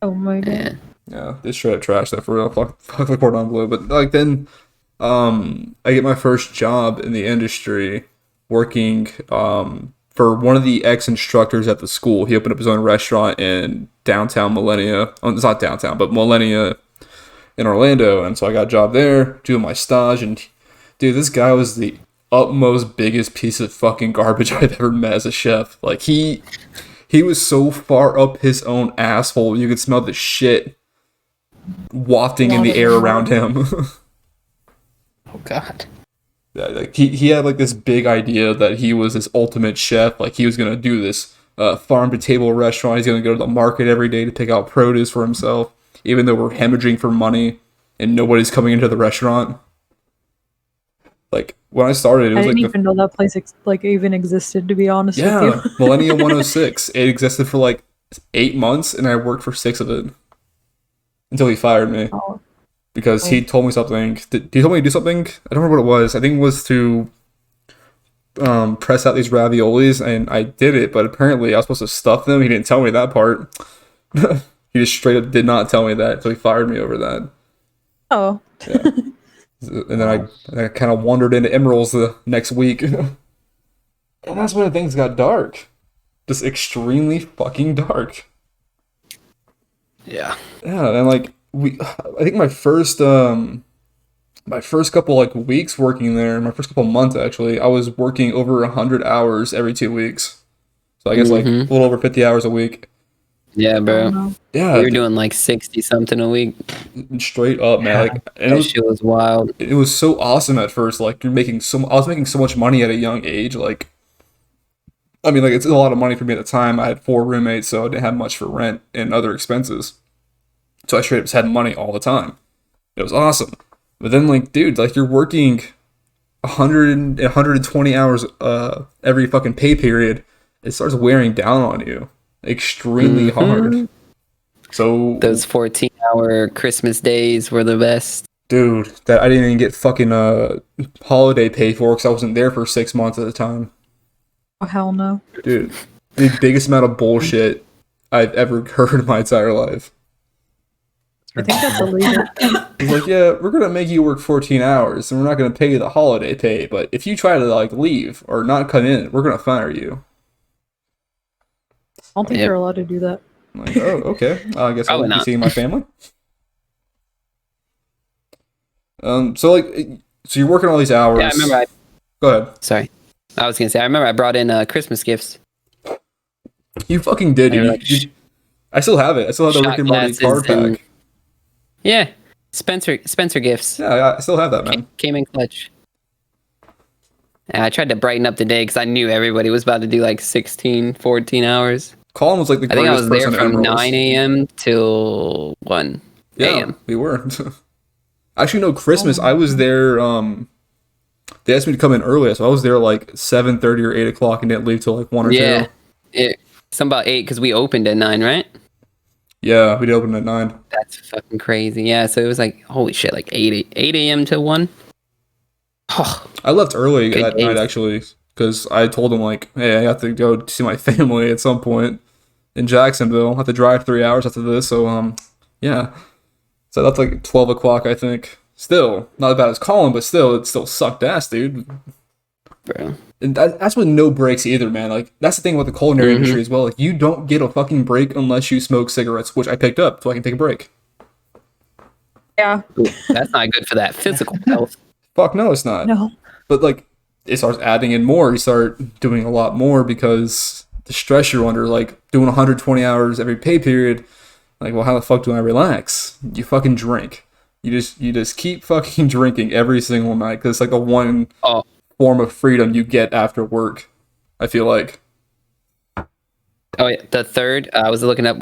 Oh my god. Yeah. Yeah, they straight up trash that for real. Fuck the Cordon Bleu. But like then, I get my first job in the industry working for one of the ex-instructors at the school. He opened up his own restaurant in downtown Millennia. Oh, it's not downtown, but Millennia in Orlando. And so I got a job there, doing my stage. And dude, this guy was the utmost biggest piece of fucking garbage I've ever met as a chef. Like he was so far up his own asshole, you could smell the shit wafting in the air around him. Oh God. Yeah, like he had like this big idea that he was this ultimate chef. Like he was gonna do this farm to table restaurant. He's gonna go to the market every day to pick out produce for himself, even though we're hemorrhaging for money and nobody's coming into the restaurant. Like when I started, it I was didn't like even know that place even existed, to be honest with yeah, you. Millennium 106. It existed for like 8 months, and I worked for 6 of it until he fired me. Oh. Because he told me something. He told me to do something. I don't remember what it was. I think it was to press out these raviolis, and I did it. But apparently, I was supposed to stuff them. He didn't tell me that part. He just straight up did not tell me that, so he fired me over that. Oh. Yeah. And then I kind of wandered into Emeralds the next week, and that's when things got dark. Just extremely fucking dark. Yeah. Yeah, and like I think my first couple like weeks working there, my first couple months actually, I was working over 100 hours every 2 weeks. So I guess like a little over 50 hours a week. Yeah, I don't bro. know. Yeah, We were doing like 60 something a week. straight up, man. Like, and That shit was wild. it was so awesome at first. Like, I was making so much money at a young age. Like, I mean, like it's a lot of money for me at the time. I had 4 roommates, so I didn't have much for rent and other expenses. So I straight up just had money all the time. It was awesome. But then, like, dude, like you're working 120 hours every fucking pay period. It starts wearing down on you extremely hard. So Those 14-hour Christmas days were the best. dude, that I didn't even get fucking holiday pay for because I wasn't there for 6 months at a time. Oh, hell no. Dude, the biggest amount of bullshit I've ever heard in my entire life. I think that's illegal. He's like, yeah, we're gonna make you work 14 hours, and we're not gonna pay you the holiday pay. But if you try to like leave or not come in, we're gonna fire you. I don't think Yep. you're allowed to do that. I'm like, oh, okay. I guess I'll Probably be not. seeing my family. So like, so you're working all these hours. Yeah, I remember. Go ahead. Sorry, I was gonna say. I remember I brought in Christmas gifts. You fucking did. They were You, like I still have it. I still have the shot Rick and Morty glasses card and- pack. Yeah, Spencer gifts. Yeah, I still have that, man. Came in clutch. And I tried to brighten up the day because I knew everybody was about to do like 16, 14 hours. Colin was like the I think I greatest was there person at from Emeralds. 9 a.m. till 1 Yeah, a.m. we were. Actually, no, Christmas. I was there. They asked me to come in early, so I was there like 7:30 or 8 o'clock and didn't leave till like 1 or Yeah, 2. some about 8 because we opened at 9, right? Yeah, we'd open at 9. That's fucking crazy. Yeah, so it was like, holy shit, like 8 a.m. to 1. Oh, I left early Good that days. night actually because I told them like, hey, I have to go see my family at some point in Jacksonville. I have to drive 3 hours after this, so yeah. So that's like 12 o'clock, I think. Still not as bad as Colin, but still, it still sucked ass, dude. bro. And that's with no breaks either, man. Like that's the thing with the culinary Mhm. industry as well. Like you don't get a fucking break unless you smoke cigarettes, which I picked up so I can take a break. Yeah. Ooh, that's not good for that physical health. Fuck no, it's not. No. But like it starts adding in more. You start doing a lot more because the stress you're under, like doing 120 hours every pay period. Like, well, how the fuck do I relax? You fucking drink. You just keep fucking drinking every single night because it's like the one Oh, form of freedom you get after work. I feel like. oh yeah, the third. I was looking up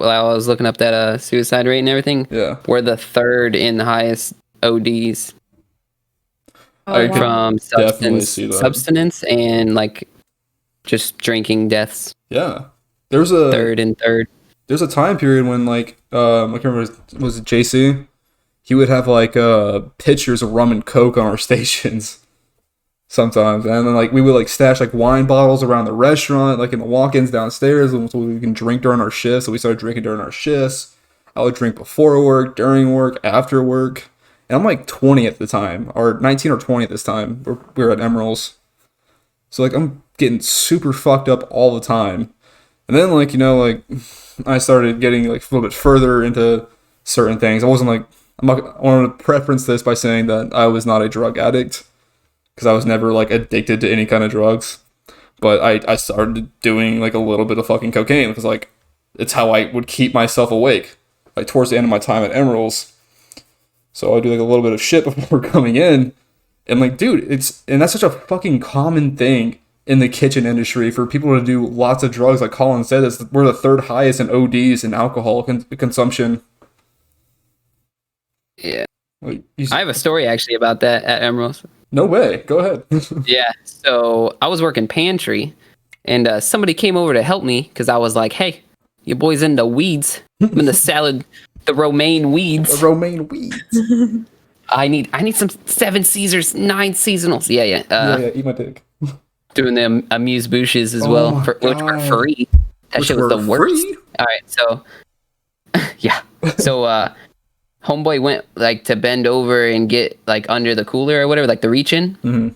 that suicide rate and everything. Yeah. We're the third in the highest ODs I Oh, could- wow. from definitely see that. substance and like just drinking deaths. Yeah. There's a Third. there's a time period when like I can't remember, was it JC? He would have like pitchers of rum and coke on our stations sometimes, and then like we would like stash like wine bottles around the restaurant, like in the walk-ins downstairs, so we can drink during our shifts. So we started drinking during our shifts. I would drink before work, during work, after work, and I'm like 20 at the time, or 19 or 20 at this time. We were at Emeralds, so like I'm getting super fucked up all the time. And then like like I started getting like a little bit further into certain things. I wasn't like I want to preference this by saying that I was not a drug addict because I was never like addicted to any kind of drugs. But I started doing like a little bit of fucking cocaine because like it's how I would keep myself awake like towards the end of my time at Emeralds. So I do like a little bit of shit before coming in, and like dude, that's such a fucking common thing in the kitchen industry for people to do lots of drugs. Like Colin said, we're the third highest in ODs and alcohol consumption. Yeah. Like, I have a story actually about that at Emeralds. no way. Go ahead. Yeah. So I was working pantry, and somebody came over to help me because I was like, "Hey, your boy's into weeds. I'm in the salad, the romaine weeds. The romaine weeds. I need some 7 Caesars, 9 seasonals. Yeah. Yeah, eat my dick. Doing the amuse bouches as Oh well, my which were God. free. That Which shit was the were worst. free? All right, so yeah, so homeboy went like to bend over and get like under the cooler or whatever, like the reach in, Mhm.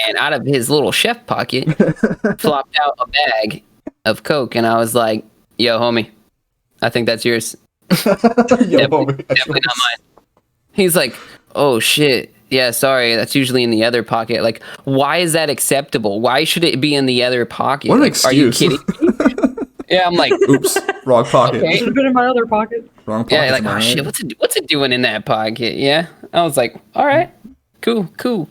and out of his little chef pocket flopped out a bag of Coke, and I was like, "Yo, homie, I think that's yours. Yo, Definitely not mine." He's like, "Oh shit. Yeah, sorry, that's usually in the other pocket." Like, why is that acceptable? Why should it be in the other pocket? What an Like, are you excuse. kidding me? Yeah, I'm like, Oops, wrong pocket. Okay. Should have been in my other pocket. Wrong pocket. yeah, like, oh shit, what's it doing in that pocket? Yeah, I was like, all right, cool. All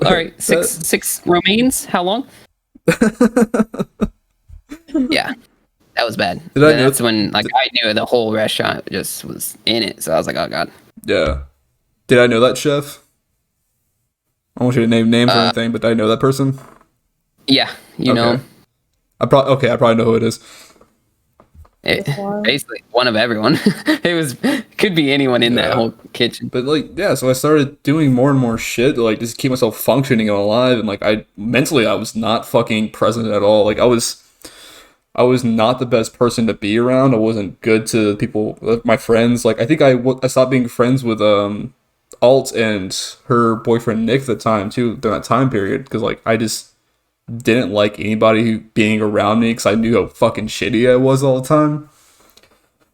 right, six romaines. How long? Yeah, that was bad. Did I know- That's when like I knew the whole restaurant just was in it. So I was like, oh god. Yeah. Did I know that chef? I don't want you to name names or anything, but did I know that person? Yeah, you know, I probably know who it is. basically one of everyone. Could be anyone in that whole kitchen. But like, yeah, so I started doing more and more shit to like just keep myself functioning and alive, and like I was not fucking present at all. Like I was not the best person to be around. I wasn't good to people, my friends. Like I think I stopped being friends with Alt and her boyfriend Nick at the time too, during that time period, because like I just didn't like anybody being around me because I knew how fucking shitty I was all the time.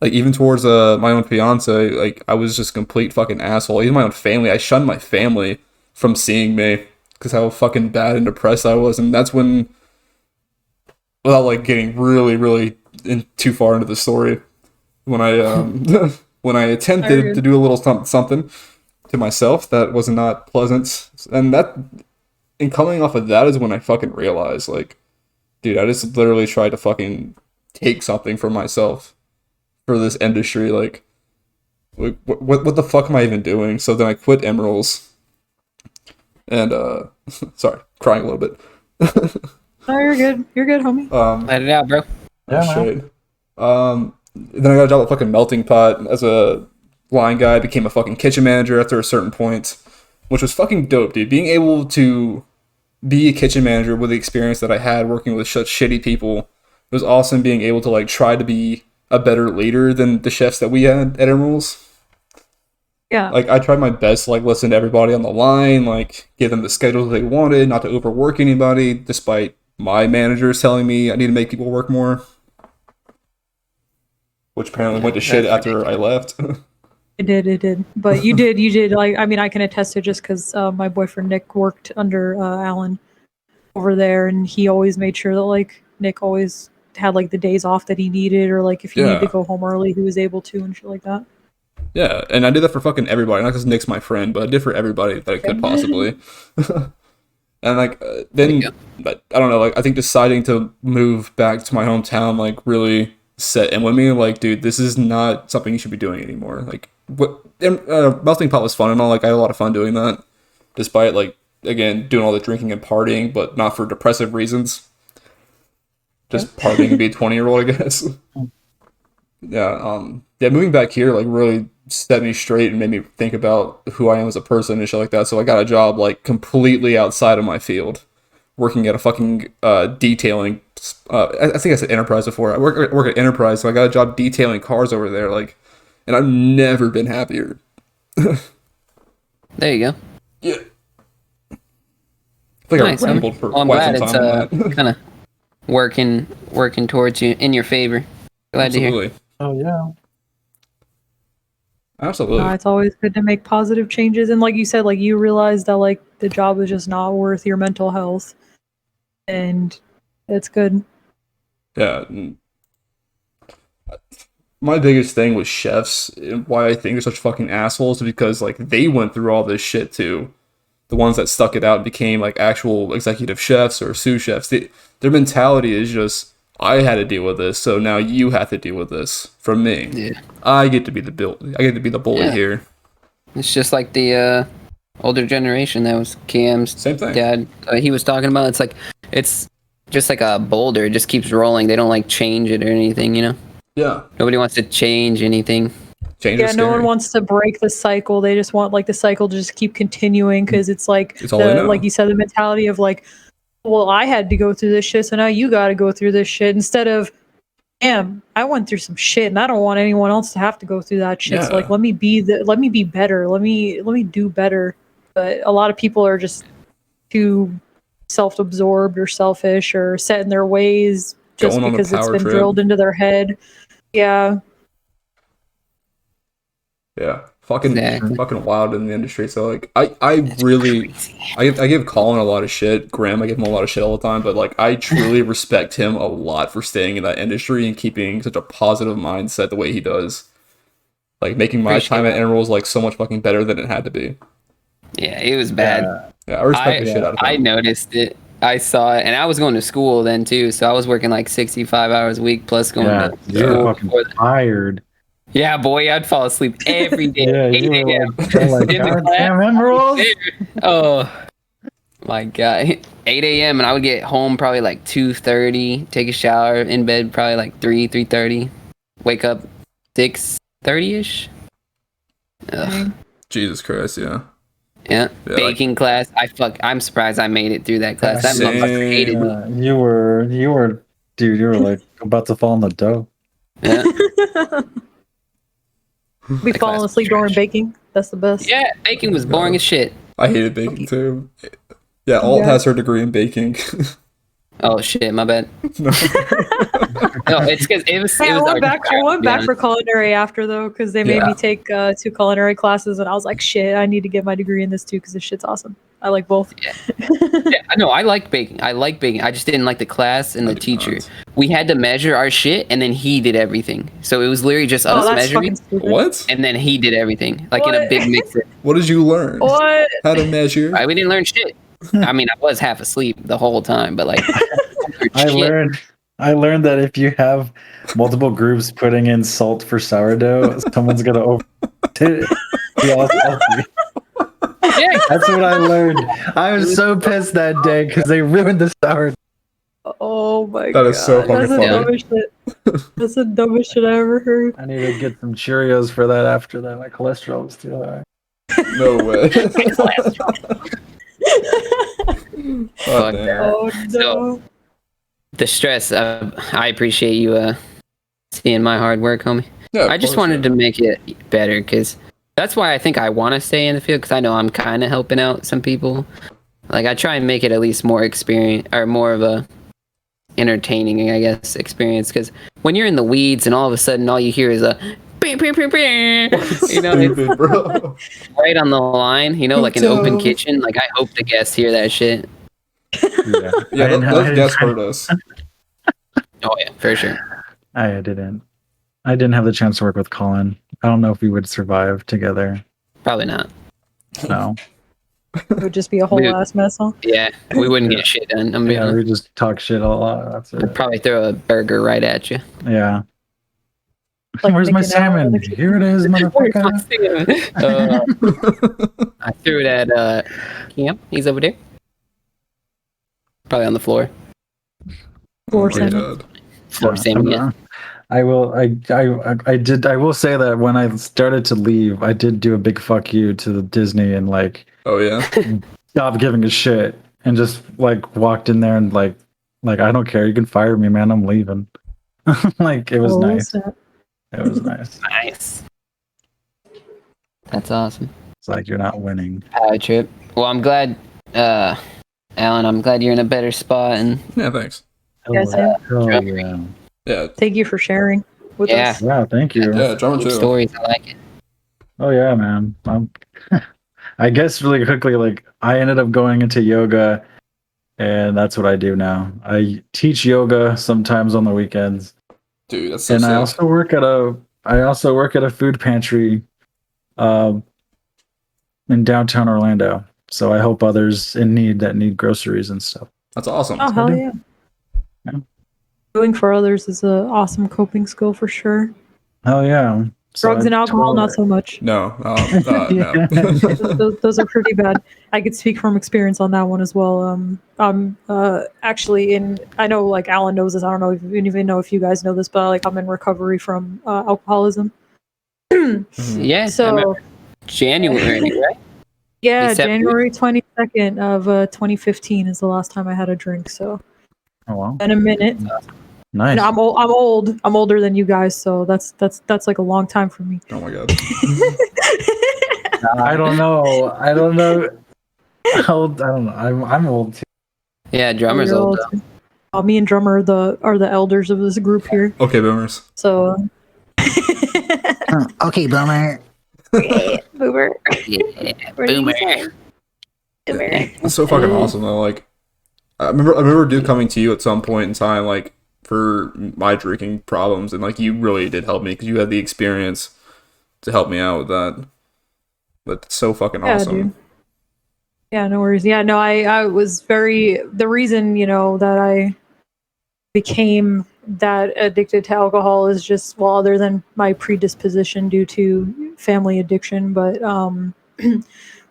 Like even towards my own fiance, like I was just a complete fucking asshole. Even my own family, I shunned my family from seeing me because how fucking bad and depressed I was, and that's when, without like getting really too far into the story, when I when I attempted to do a little something to myself that was not pleasant, and coming off of that is when I fucking realized, like, dude, I just literally tried to fucking take something for myself for this industry. Like what the fuck am I even doing? So then I quit Emeralds, and sorry, crying a little bit. No, you're good, homie. Let it out, bro. Yeah, Shade. Then I got a job at fucking Melting Pot as a line guy. Became a fucking kitchen manager after a certain point, which was fucking dope, dude. Being able to be a kitchen manager with the experience that I had working with such shitty people, it was awesome. Being able to like try to be a better leader than the chefs that we had at Emeralds. Yeah. Like I tried my best to like listen to everybody on the line, like give them the schedule they wanted, not to overwork anybody, despite my managers telling me I need to make people work more. Which apparently went to shit after I left. It did. But you did. Like, I mean, I can attest to just because my boyfriend Nick worked under Alan over there, and he always made sure that like Nick always had like the days off that he needed, or like if he needed to go home early, he was able to, and shit like that. Yeah, and I did that for fucking everybody, not because Nick's my friend, but I did for everybody that I could possibly. And like then, but I don't know, like I think deciding to move back to my hometown like really set in with me. Like, dude, this is not something you should be doing anymore. Like, Melting Pot was fun and all. Like, I had a lot of fun doing that, despite like again doing all the drinking and partying, but not for depressive reasons. Just partying and be a 20-year-old, I guess. Yeah, moving back here like really set me straight and made me think about who I am as a person and shit like that. So I got a job like completely outside of my field, working at a fucking detailing. I think I said Enterprise before. I work at Enterprise, so I got a job detailing cars over there. Like, and I've never been happier. There you go. Yeah. I think Nice. I rambled for I'm quite glad some it's time on that. kind of working towards you in your favor. Glad to hear. Absolutely. Oh yeah. Absolutely. It's always good to make positive changes, and like you said, like you realize that like the job is just not worth your mental health, and it's good. Yeah. My biggest thing with chefs, and why I think they're such fucking assholes, is because like they went through all this shit too. The ones that stuck it out and became like actual executive chefs or sous chefs, their mentality is just, I had to deal with this, so now you have to deal with this from me. Yeah. I get to be the bully here. It's just like the older generation that was Cam's Same thing. dad. He was talking about. It's like it's just like a boulder. It just keeps rolling. They don't like change it or anything. You know. Yeah. Nobody wants to change anything. Change Yeah, is no scary. one wants to break the cycle. They just want like the cycle to just keep continuing because it's like It's all they know. like you said, the mentality of like, well, I had to go through this shit, so now you got to go through this shit. Instead of, damn, I went through some shit, and I don't want anyone else to have to go through that shit. So like, Yeah. let me be better. Let me do better. But a lot of people are just too self-absorbed or selfish or set in their ways just Going on a because it's power been trip. drilled into their head. Yeah. Yeah, fucking Exactly. fucking wild in the industry. So like, I really, I give Colin a lot of shit. Graham, I give him a lot of shit all the time. But like, I truly respect him a lot for staying in that industry and keeping such a positive mindset the way he does. Like making my Appreciate time at that. Emeralds like so much fucking better than it had to be. Yeah, it was bad. Yeah. Yeah, I respect I the shit out of I him. noticed it. I saw it, and I was going to school then too. So I was working like 65 hours a week plus going Yeah, to you were school. fucking before that. tired. Yeah, boy, I'd fall asleep every day. Yeah, 8 you were a.m. like in the God class. damn Emeralds. Oh my god, 8 a.m. and I would get home probably like 2:30. Take a shower in bed probably like 3:30. Wake up 6:30 ish. Dang. Jesus Christ, yeah. Yeah, Yeah, baking class. I'm surprised I made it through that class. That Same. motherfucker hated me. You were, dude. You were like about to fall in the dough. Yeah, Be That class falling was asleep during trash. baking. That's the best. yeah. Baking was boring as shit. I hated baking too. Yeah, Alt Yeah. has her degree in baking. Oh shit, my bad. No. No, it's because it was. Hey, It was I went back to be honest. for culinary after though, because they made Yeah. me take 2 culinary classes, and I was like, shit, I need to get my degree in this too, because this shit's awesome. I like both. Yeah, I know. I like baking. I like baking. I just didn't like the class and I the do teacher. not. We had to measure our shit, and then he did everything. So it was literally just Oh, us that's measuring, fucking stupid. What? and then he did everything, like in a What? big mixer. What did you learn? What? How to measure? We didn't learn shit. I mean, I was half asleep the whole time, but like, I learned that if you have multiple groups putting in salt for sourdough, someone's gonna over. Yeah, that's what I learned. I was so pissed that day because they ruined the sourdough. Oh my That god. is so fucking That's the funny. dumbest shit. That's the dumbest shit I ever heard. I need to get some Cheerios for that after that. My cholesterol was too high. No way. Oh, Fuck damn. that. Oh no. So- the stress. I appreciate you seeing my hard work, homie. Yeah, of I just course, wanted yeah. to make it better because that's why I think I want to stay in the field because I know I'm kind of helping out some people. Like I try and make it at least more experience or more of a entertaining, I guess, experience. Because when you're in the weeds and all of a sudden all you hear is a you know, it's Stupid, bro. right on the line. You know, like an open Don't. kitchen. Like I hope the guests hear that shit. Yeah, Yeah, those guests hurt us. Oh yeah, for sure. I didn't have the chance to work with Colin. I don't know if we would survive together. Probably not. No. It would just be a whole Dude. ass mess, huh? Yeah, we wouldn't get shit done. I'm gonna be Yeah, honest. we just talk shit a lot. That's I'd it. probably throw a burger right at you. Yeah. Like Where's my making out in salmon? the kitchen. Here it is, motherfucker. I threw it at Camp. He's over there. Probably on the floor. Floor Oh, salmon. God. Floor salmon, yeah. I will. I will say that when I started to leave, I did do a big fuck you to Disney and like Oh, yeah. stopped giving a shit and just like walked in there and like I don't care. You can fire me, man. I'm leaving. Like it was Oh, nice. snap. It was nice. Nice. That's awesome. It's like you're not winning. Power trip. Well, I'm glad, Alan, I'm glad you're in a better spot. And Yeah, thanks. Yes, Hell yeah. yeah. Yeah. Thank you for sharing with Yeah. us. Yeah, thank you. Yeah, drummer good too. stories. I like it. Oh yeah, man. I guess really quickly, like I ended up going into yoga, and that's what I do now. I teach yoga sometimes on the weekends, Dude, that's so and sick. I also work at a food pantry, in downtown Orlando. So I help others in need that need groceries and stuff. That's awesome. Oh, hell yeah. Yeah. Doing for others is an awesome coping skill for sure. Oh yeah. So Drugs and I alcohol, not so totally- much. No, no. Those are pretty bad. I could speak from experience on that one as well. I'm actually I know like Alan knows this. I don't know if you even know if you guys know this, but like I'm in recovery from alcoholism. Yeah. I So remember January, right? yeah, December. January 22nd of 2015 is the last time I had a drink. So Oh wow. in a minute. Nice. And I'm old. I'm older than you guys, so that's like a long time for me. Oh my god. I don't know. I don't know. Old, I don't know. I'm old too. Yeah, drummer's You're old. old. Me and drummer are the elders of this group here. Okay, boomers. So Okay, boomer. Boomer. Yeah, What did you boomer. say? Boomer. It's so fucking awesome though. Like, I remember dude coming to you at some point in time, like for my drinking problems, and like you really did help me because you had the experience to help me out with that. That's so fucking Yeah, awesome. dude. Yeah, no worries. Yeah, no, I was very, the reason, that I became that addicted to alcohol is just, well, other than my predisposition due to family addiction, but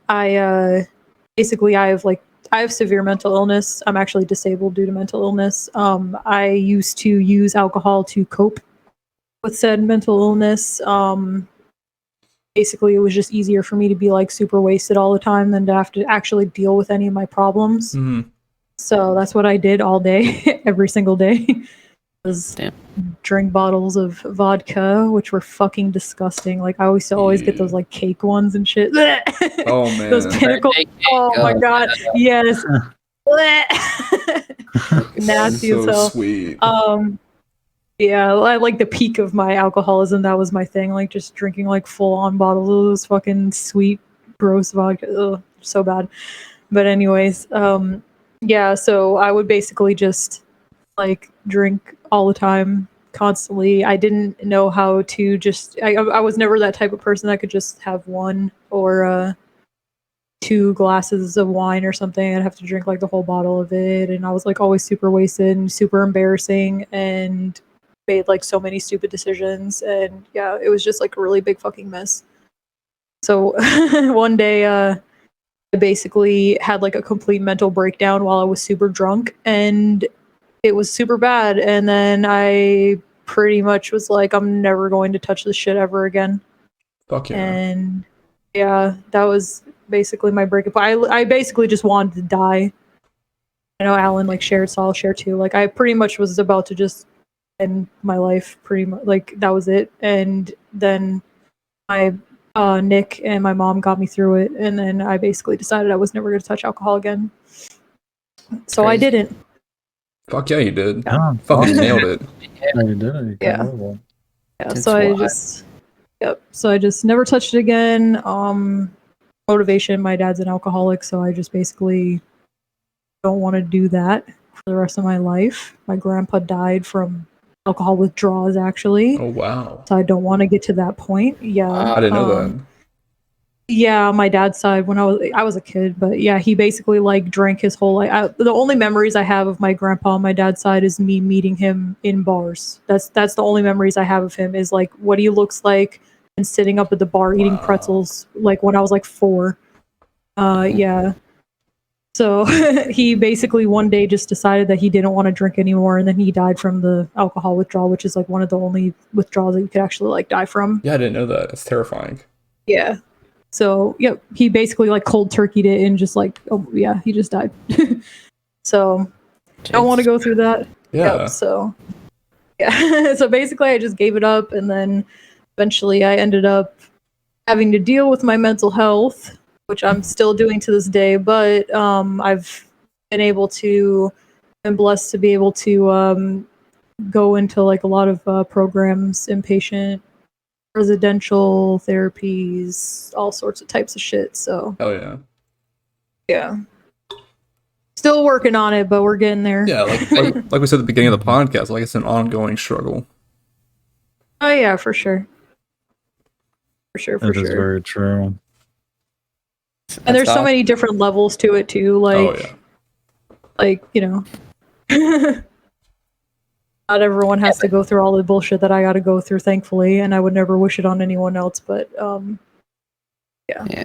I basically I have severe mental illness. I'm actually disabled due to mental illness. I used to use alcohol to cope with said mental illness. Basically, it was just easier for me to be like super wasted all the time than to have to actually deal with any of my problems. Mm-hmm. So that's what I did all day, every single day. Was Damn. drink bottles of vodka, which were fucking disgusting. Like I used to always get those like cake ones and shit. Oh man, Those pinnacle. Oh my god, yes. Nasty as so hell. sweet. Yeah, I like the peak of my alcoholism. That was my thing, like just drinking like full on bottles of those fucking sweet, gross vodka. Ugh, so bad. But anyways, yeah. So I would basically just like drink all the time, constantly. I didn't know how to just. I was never that type of person that could just have one or 2 glasses of wine or something. I'd have to drink like the whole bottle of it, and I was like always super wasted and super embarrassing and made like so many stupid decisions. And yeah, it was just like a really big fucking mess. So one day, I basically had like a complete mental breakdown while I was super drunk, and it was super bad. And then I pretty much was like, I'm never going to touch this shit ever again. Fuck yeah. And yeah, that was basically my breakup. I basically just wanted to die. I know Alan like shared, so I'll share too. Like I pretty much was about to just end my life. Pretty much like that was it. And then my Nick and my mom got me through it, and then I basically decided I was never going to touch alcohol again. So I Crazy. didn't. Fuck yeah, you did. Yeah, Fucking nailed it. Yeah, you did it. You Yeah. can't live Yeah, That's so I wild. just so I just never touched it again. Motivation, my dad's an alcoholic, so I just basically don't want to do that for the rest of my life. My grandpa died from alcohol withdrawals actually. Oh wow. So I don't want to get to that point. Yeah. I didn't know that. Yeah, on my dad's side when I was a kid, but yeah, he basically like drank his whole life. The only memories I have of my grandpa on my dad's side is me meeting him in bars. That's the only memories I have of him is like what he looks like and sitting up at the bar eating Wow. pretzels like when I was like 4. Yeah. So he basically one day just decided that he didn't want to drink anymore, and then he died from the alcohol withdrawal, which is like one of the only withdrawals that you could actually like die from. Yeah, I didn't know that. That's terrifying. Yeah. So, yep, he basically like cold turkeyed it and just like, oh yeah, he just died. So, I don't want to go through that. Yeah. Yep, so, yeah. So basically, I just gave it up, and then eventually, I ended up having to deal with my mental health, which I'm still doing to this day. But I've been able to, and blessed to be able to go into like a lot of programs, inpatient residential therapies, all sorts of types of shit. So Hell yeah. yeah, still working on it, but we're getting there. Yeah, like we said at the beginning of the podcast, like it's an ongoing struggle. Oh yeah, for sure, for sure, for It is sure. very true. And there's so awesome. many different levels to it too. Like, Oh yeah. like not everyone has to go through all the bullshit that I got to go through, thankfully, and I would never wish it on anyone else. But yeah.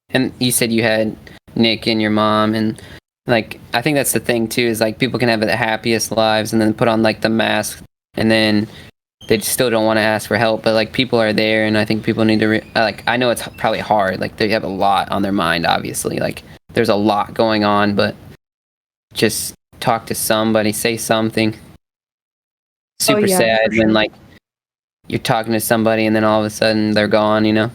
And you said you had Nick and your mom, and like I think that's the thing too, is like people can have the happiest lives and then put on like the mask, and then they still don't want to ask for help. But like people are there, and I think people need to like I know it's probably hard. Like they have a lot on their mind, obviously. Like there's a lot going on, but just talk to somebody, say something. Super yeah, sad for sure. when like you're talking to somebody and then all of a sudden they're gone, you know?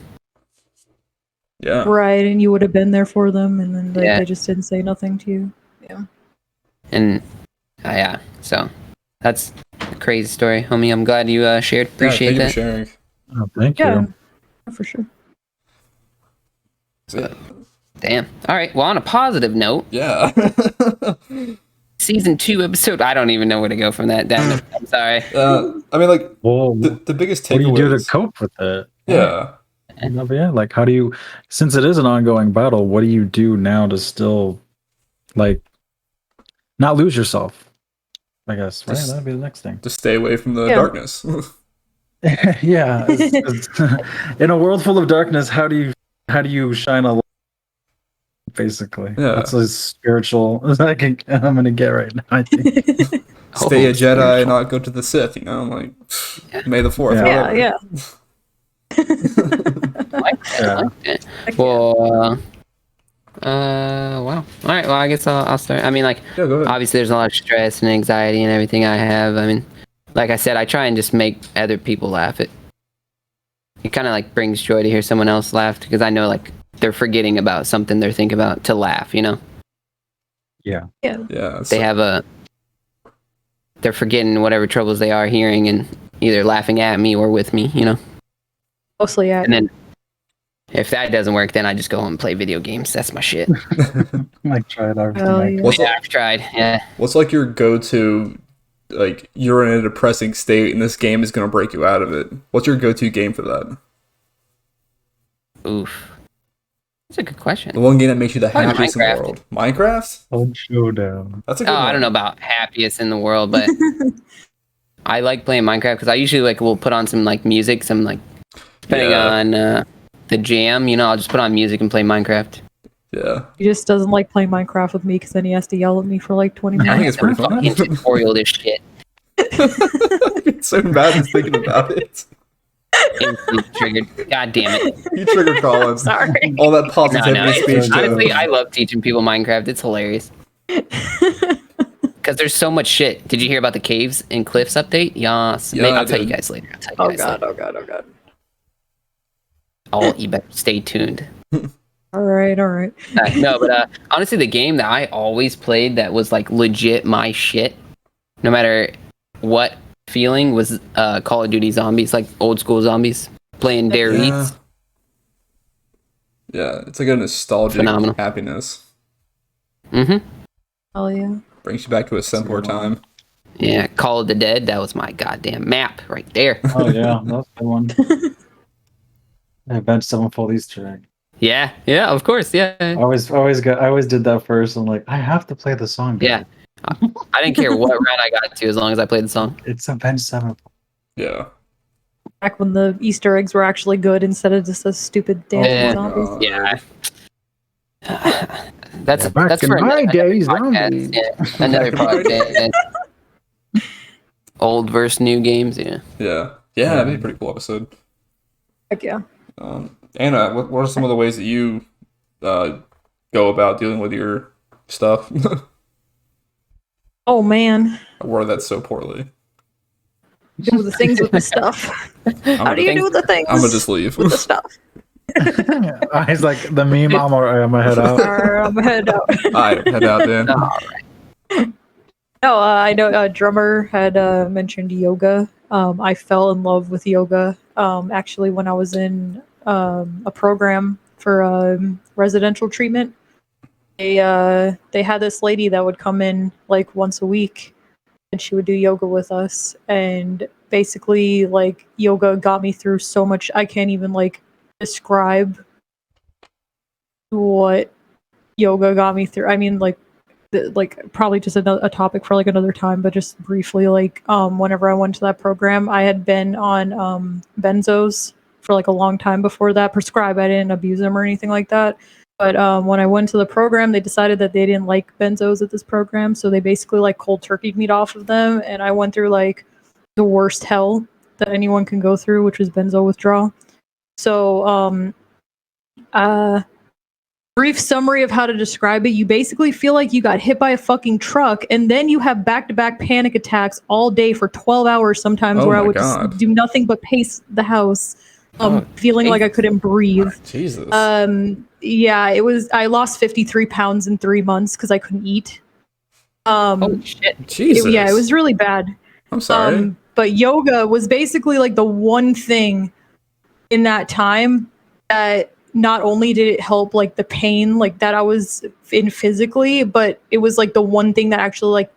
Yeah. Right, and you would have been there for them, and then like, Yeah. they just didn't say nothing to you. Yeah. And yeah, so that's a crazy story, homie. I'm glad you shared. Yeah, Appreciate thank you that. for sharing. Oh, thank Yeah, you. for sure. Damn. All right. Well, on a positive note, Yeah. season 2 episode. I don't even know where to go from that. Damn it. I'm sorry. I mean, like Well, the biggest what do you do to takeaways. cope with it? Yeah. No, but yeah, like how do you, since it is an ongoing battle, what do you do now to still like not lose yourself? I guess, right? Just- That'd be the next thing. To stay away from the Yeah. darkness. Yeah. In a world full of darkness, how do you shine a light? Basically, Yeah. that's as spiritual as I'm gonna get right now. I think. Stay a Jedi spiritual. and not go to the Sith. You know, like May the 4th. Yeah. Yeah, whatever. yeah. Yeah. Well, wow. All right. Well, I guess I'll start. I mean, like, Yeah, go ahead. obviously, there's a lot of stress and anxiety and everything I have. I mean, like I said, I try and just make other people laugh. It kind of like brings joy to hear someone else laugh because I know like they're forgetting about something they're thinking about to laugh. You know, Yeah. Yeah. Yeah. they have they're forgetting whatever troubles they are hearing and either laughing at me or with me. You know, Mostly, yeah. and then if that doesn't work, then I just go home and play video games. That's my shit. Like try it out. Oh, yeah. What's Yeah, I've tried. Yeah. What's like your go-to? Like you're in a depressing state and this game is gonna break you out of it. What's your go-to game for that? Oof. That's a good question. The one game that makes you the Probably happiest in the Minecraft. world. Minecraft? Oh, showdown. That's a good Oh, one. I don't know about happiest in the world, but I like playing Minecraft because I usually like will put on some like music, some like depending Yeah. on the jam. You know, I'll just put on music and play Minecraft. Yeah. He just doesn't like playing Minecraft with me because then he has to yell at me for like 20 I think minutes. it's pretty Fucking fun. tutorial this shit. It's so bad just thinking about it. Instantly triggered. God damn it. You trigger Colin. Sorry. All that No, positivity no. speech. Honestly, I love teaching people Minecraft. It's hilarious. Because there's so much shit. Did you hear about the caves and cliffs update? Yes. Yeah, Maybe I I'll tell you did. guys later. I'll tell you Oh guys god, later. oh god, oh god. You better stay tuned. All right, all right. No, but honestly, the game that I always played that was like legit my shit, no matter what feeling, was Call of Duty Zombies, like old school zombies, playing Dare Yeah. Eats. Yeah, it's like a nostalgic Phenomenal. happiness. Mm-hmm. Hell yeah. Brings you back to a simpler time. Yeah, Call of the Dead. That was my goddamn map right there. Oh yeah, that's the one. I bench someone full Easter egg. Yeah, of course, yeah. I always did that first. I'm like, I have to play the song. Yeah. I didn't care what round I got to as long as I played the song. It's a bench seven. Yeah. Back when the Easter eggs were actually good instead of just a stupid dancing Yeah. zombies. Yeah. That's Yeah, back that's in for my another days, podcast. zombies. Yeah, another podcast. Old versus new games. Yeah. Yeah. Yeah, that'd be a pretty cool episode. Heck yeah. Anna, what are some of the ways that you go about dealing with your stuff? Oh man. I worded that so poorly. Do the things with the stuff. How do you do the things I'm gonna just leave. with the stuff? He's like the meme. I'm gonna head out. Alright, I'm head out. Alright, head out then. No, I know Drummer had mentioned yoga. I fell in love with yoga actually when I was in a program for residential treatment. They had this lady that would come in like once a week and she would do yoga with us, and basically like yoga got me through so much. I can't even like describe what yoga got me through. I mean, like probably just a topic for like another time, but just briefly, like whenever I went to that program, I had been on benzos for like a long time before that. Prescribed, I didn't abuse them or anything like that. But when I went to the program, they decided that they didn't like benzos at this program, so they basically like cold turkeyed me off of them, and I went through like the worst hell that anyone can go through, which is benzo withdrawal. So brief summary of how to describe it: you basically feel like you got hit by a fucking truck, and then you have back-to-back panic attacks all day for 12 hours sometimes, Oh where I my would God. just do nothing but pace the house, Oh, feeling like I couldn't breathe. Jesus. Yeah, I lost 53 pounds in 3 months because I couldn't eat. Holy shit. Jesus. Yeah, it was really bad. I'm sorry. But yoga was basically like the one thing in that time that not only did it help like the pain like that I was in physically, but it was like the one thing that actually like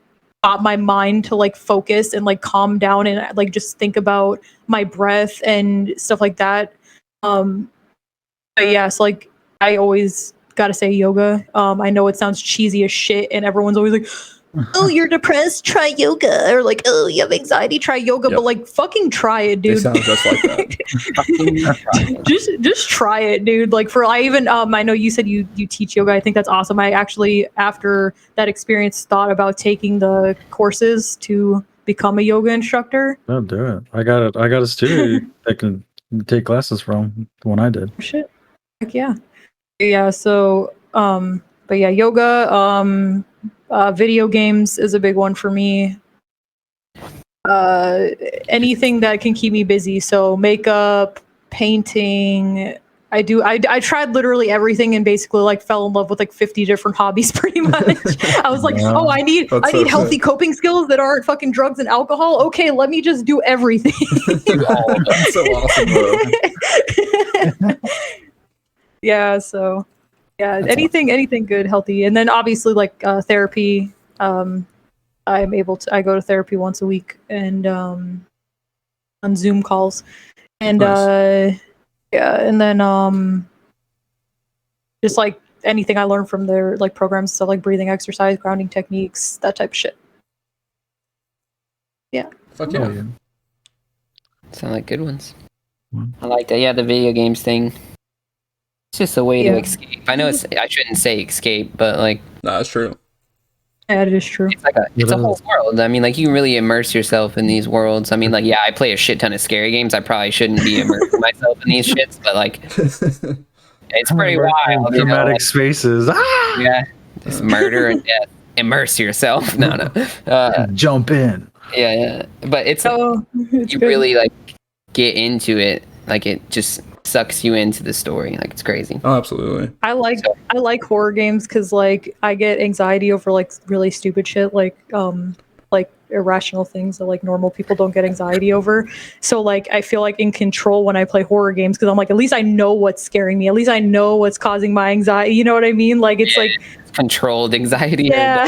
got my mind to like focus and like calm down and like just think about my breath and stuff like that. But yeah, so like I always gotta say yoga. I know it sounds cheesy as shit, and everyone's always like, "Oh, you're depressed? Try yoga," or like, "Oh, you have anxiety? Try yoga." Yep. But like, fucking try it, They dude. sound just like that. just try it, dude. Like for I even I know you said you teach yoga. I think that's awesome. I actually after that experience thought about taking the courses to become a yoga instructor. Don't do it. I got a studio that can take classes from the one I did. Shit. Heck yeah. Yeah, so but yeah, yoga, video games is a big one for me. Anything that can keep me busy. So makeup, painting. I tried literally everything and basically like fell in love with like 50 different hobbies pretty much. I was like, Wow. oh, I need That's so healthy sick. coping skills that aren't fucking drugs and alcohol. Okay, let me just do everything. That's so awesome, bro. Yeah, so yeah, That's anything good, healthy. And then obviously like therapy. I go to therapy once a week and on Zoom calls. And Nice. yeah, and then just like anything I learned from their like programs, so like breathing exercise, grounding techniques, that type of shit. Fuck Oh, yeah. yeah. Sound like good ones. Mm. I like that. Yeah, the video games thing. It's just a way Yeah. to escape. I know I shouldn't say escape, but like Nah, that's true. Yeah, it is true. it's a whole world. I mean, like you can really immerse yourself in these worlds. I mean, like yeah, I play a shit ton of scary games. I probably shouldn't be immersing myself in these shits, but like it's pretty wild. You know, Dramatic like, spaces. Ah! yeah, just murder and death. Immerse yourself. No. Jump in. Yeah. But it's So it's you good. really like get into it. Like it just sucks you into the story. Like it's crazy. Oh, absolutely. I like horror games because like I get anxiety over like really stupid shit like irrational things that like normal people don't get anxiety over. So like I feel like in control when I play horror games because I'm like at least I know what's scaring me. At least I know what's causing my anxiety. You know what I mean? Like it's like Controlled anxiety. yeah.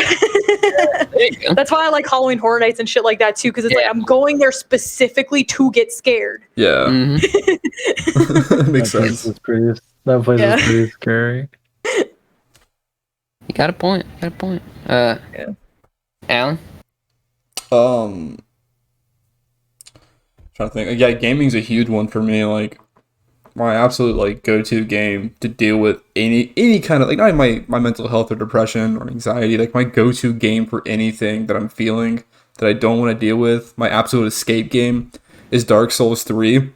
There you go. That's why I like Halloween Horror Nights and shit like that too because it's like Yeah. I'm going there specifically to get scared. Yeah. Mhm. Makes That place sense. is pretty. That place Yeah. is pretty scary. You got a point. Alan? Trying to think. Yeah, gaming's a huge one for me. Like my absolute like go-to game to deal with any kind of like not even my mental health or depression or anxiety. Like my go-to game for anything that I'm feeling that I don't want to deal with. My absolute escape game is Dark Souls 3.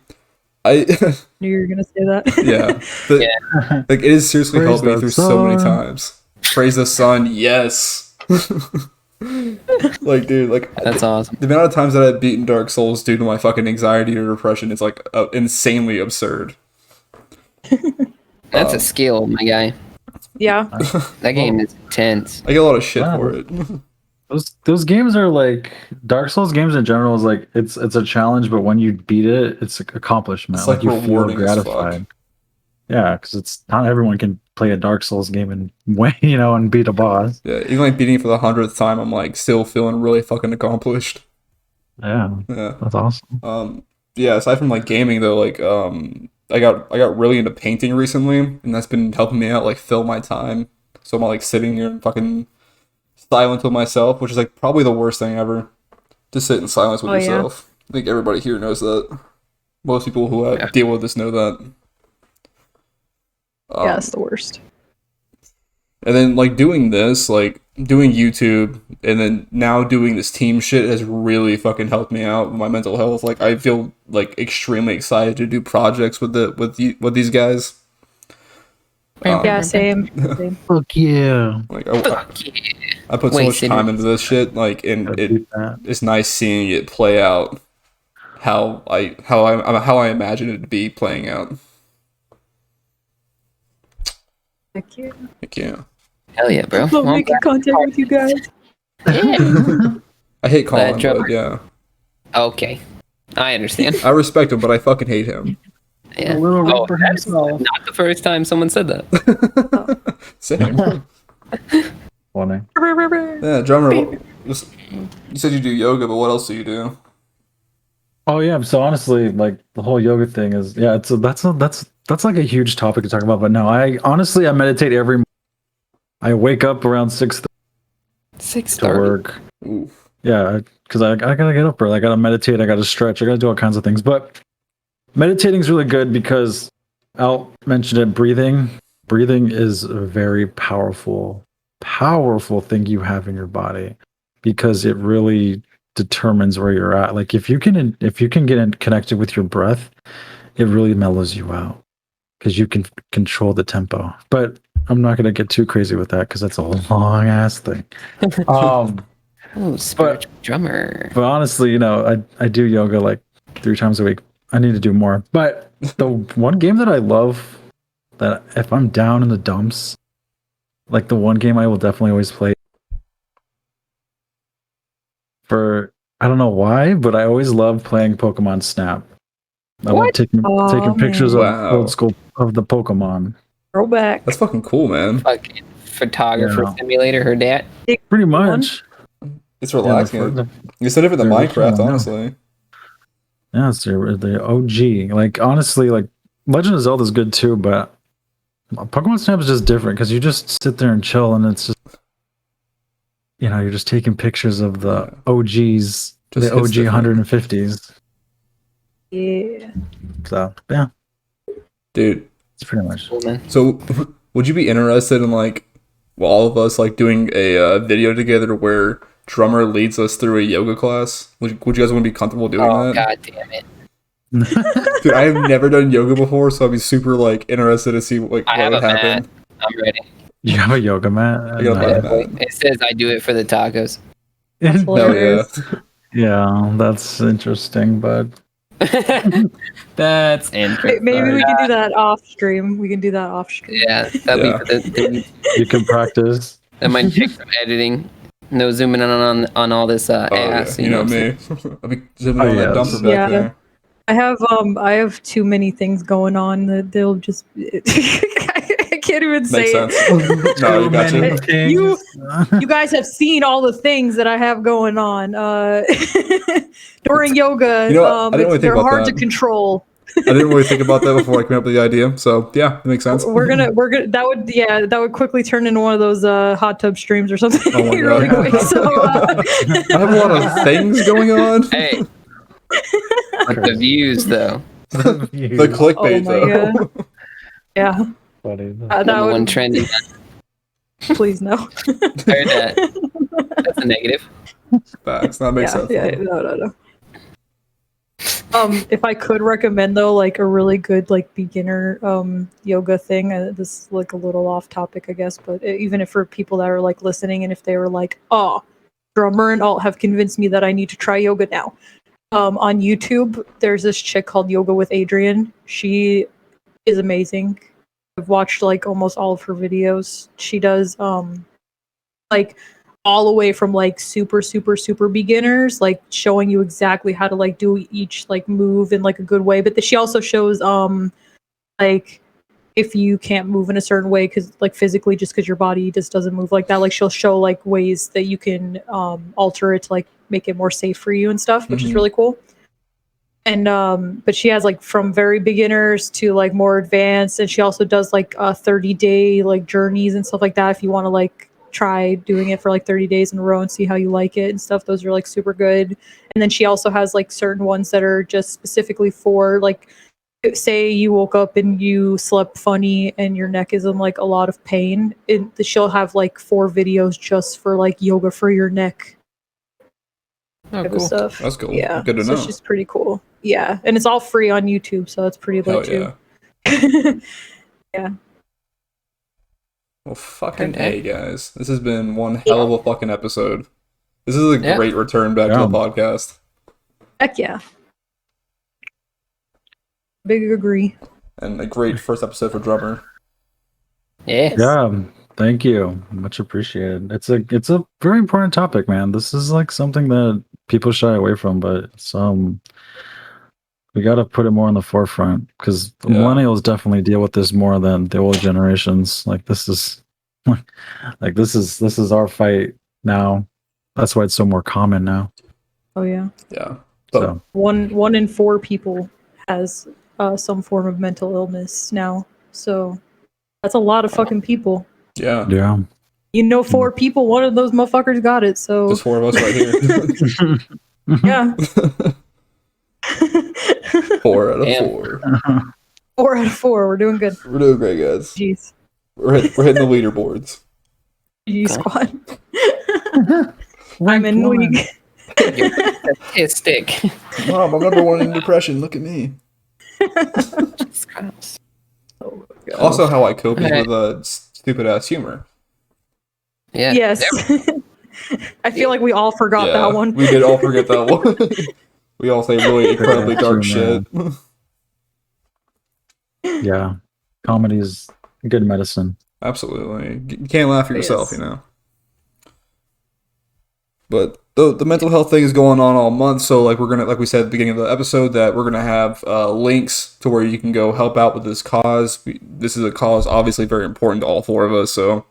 I Knew you were gonna say that. yeah, like it has seriously Praise helped me the through so many sun. times. Praise the sun, yes. Like, dude, like That's awesome. the amount of times that I've beaten Dark Souls due to my fucking anxiety or depression is like insanely absurd. That's a skill, my guy. Yeah. That game is intense. I get a lot of shit Wow. for it. Those games are like Dark Souls games in general is like it's a challenge, but when you beat it, it's an accomplishment. It's, like, you feel rewarding as fuck. gratified. Yeah, because it's not everyone can play a Dark Souls game and and beat a boss. Yeah, even like beating it for the 100th time, I'm like still feeling really fucking accomplished. Yeah, Yeah. that's awesome. Yeah, aside from like gaming though, like I got really into painting recently, and that's been helping me out like fill my time. So I'm like sitting here and fucking silent with myself, which is like probably the worst thing ever. To sit in silence with Oh, yeah. yourself. I think everybody here knows that. Most people who deal with this know that. Yeah, it's the worst. And then like doing this, like doing YouTube, and then now doing this team shit has really fucking helped me out with my mental health. Like I feel like extremely excited to do projects with these guys. Yeah, same. Fuck yeah! Like Fuck yeah. I put so much Wasted. time into this shit. Like and Gotta it beat that. it's nice seeing it play out how I imagine it to be playing out. Thank you. Like, yeah. Hell yeah, bro. Love Well, I'm making content with you guys. glad- I hate Colin, Joe- but yeah. Okay. I understand. I respect him, but I fucking hate him. Yeah. A little Oh, Reaper that's himself. not the first time someone said that. Same. Funny. Yeah, drummer. You said you do yoga, but what else do you do? Oh yeah, so honestly, like the whole yoga thing is that's like a huge topic to talk about. But no, I meditate every. I wake up around 6 6:30. to work. Oof. Yeah, because I gotta get up early. I gotta meditate. I gotta stretch. I gotta do all kinds of things. But meditating is really good because Al mentioned it. Breathing is a very powerful thing you have in your body because it really determines where you're at. Like if you can get connected with your breath, it really mellows you out because you can control the tempo. But I'm not gonna get too crazy with that because that's a long ass thing. Oh, spiritual drummer. But honestly, you know, I do yoga like 3 times a week. I need to do more. But the one game that I love, that if I'm down in the dumps, like the one game I will definitely always play for, I don't know why, but I always love playing Pokemon Snap. I love taking pictures of Wow. old school of the Pokemon. Throwback. That's fucking cool, man. Fucking photographer Yeah. simulator, her dad. Pretty much. It's relaxing. Yeah, It's no different than they're Minecraft, original, yeah. honestly. Yeah, it's the OG. Like honestly, like Legend of Zelda is good too, but Pokemon Snap is just different because you just sit there and chill, and it's just, you know, you're just taking pictures of the OGs, Just the hits OG different. 150s. Yeah. So yeah, Dude, it's pretty much. Cool, man. so would you be interested in like, well, all of us like doing a video together where drummer leads us through a yoga class? Would you guys want to be comfortable doing Oh, that? god damn it. Dude, I have never done yoga before, so I'd be super like interested to see like I what have would a happen. mat. I'm ready. You have a yoga mat? I got a Yeah, mat. it says I do it for the tacos. That's Hell hilarious. yeah. Yeah, that's interesting, but That's interesting. Maybe we can do that off stream. Yeah, that'd be Yeah. for the you can practice. that might take some editing. No zooming in on all this Oh ass. yeah, You know what I'm me. saying? I'll be zooming on that yes. dumper back Yeah. there. I have too many things going on that they'll just I can't even say Makes sense. it. No, you got Too you. many things. You guys have seen all the things that I have going on during yoga. You know what? I didn't really think they're about hard to that. control. I didn't really think about that before I came up with the idea. So yeah, it makes sense. We're gonna that would quickly turn into one of those hot tub streams or something Oh my really God. quick. So I have a lot of things going on. Hey, but the views though. The oh clickbait my though. god, yeah, Funny. that Number one would trending. please no. Heard that. That's a negative. Facts. That makes sense. Yeah, no. If I could recommend though, like a really good like beginner yoga thing, this is like a little off topic, I guess, but even if for people that are like listening, and if they were like, oh, drummer and alt have convinced me that I need to try yoga now. On YouTube, there's this chick called Yoga with Adrian. She is amazing. I've watched like almost all of her videos. She does like all the way from like super beginners, like showing you exactly how to like do each like move in like a good way. But she also shows like if you can't move in a certain way because like physically just because your body just doesn't move like that, like she'll show like ways that you can alter it to like make it more safe for you and stuff, which is really cool. And but she has like from very beginners to like more advanced, and she also does like 30-day like journeys and stuff like that if you want to like try doing it for like 30 days in a row and see how you like it and stuff. Those are like super good. And then she also has like certain ones that are just specifically for like, say you woke up and you slept funny and your neck is in like a lot of pain, she'll have like 4 videos just for like yoga for your neck Oh, type of cool. stuff. That's cool. Yeah, Good to so know. she's pretty cool. Yeah, and it's all free on YouTube, so that's pretty Hell lit yeah. too. Yeah. Well, fucking Okay. A, guys. This has been one hell of a fucking episode. This is a Yeah. great return back to the podcast. Heck yeah. Big agree. And a great first episode for Drummer. Yeah. Yeah, thank you. Much appreciated. It's a very important topic, man. This is like something that people shy away from, but it's We got to put it more on the forefront because the Yeah. millennials definitely deal with this more than the old generations. Like this is, this is our fight now. That's why it's so more common now. Oh yeah. Yeah. So One in 4 people has some form of mental illness now. So that's a lot of fucking people. Yeah. yeah. You know, 4 people, one of those motherfuckers got it. So There's 4 of us right here. yeah. 4 out of Damn. 4. 4 out of 4. We're doing good. We're doing great, guys. Jeez. We're hitting the leaderboards. G squad. I'm Ranked in one. league. You're statistic. Mom, I'm number 1 in depression. Look at me. Jesus Christ. Also, how I cope is Alright. with stupid ass humor. Yeah. Yes. I feel like we all forgot that one. We did all forget that one. We all say really incredibly dark shit. Yeah, comedy is good medicine. Absolutely. You can't laugh at yourself, Yes. you know. But the mental health thing is going on all month, so like we're gonna, like we said at the beginning of the episode, that we're gonna have links to where you can go help out with this cause. This is a cause obviously very important to all 4 of us, so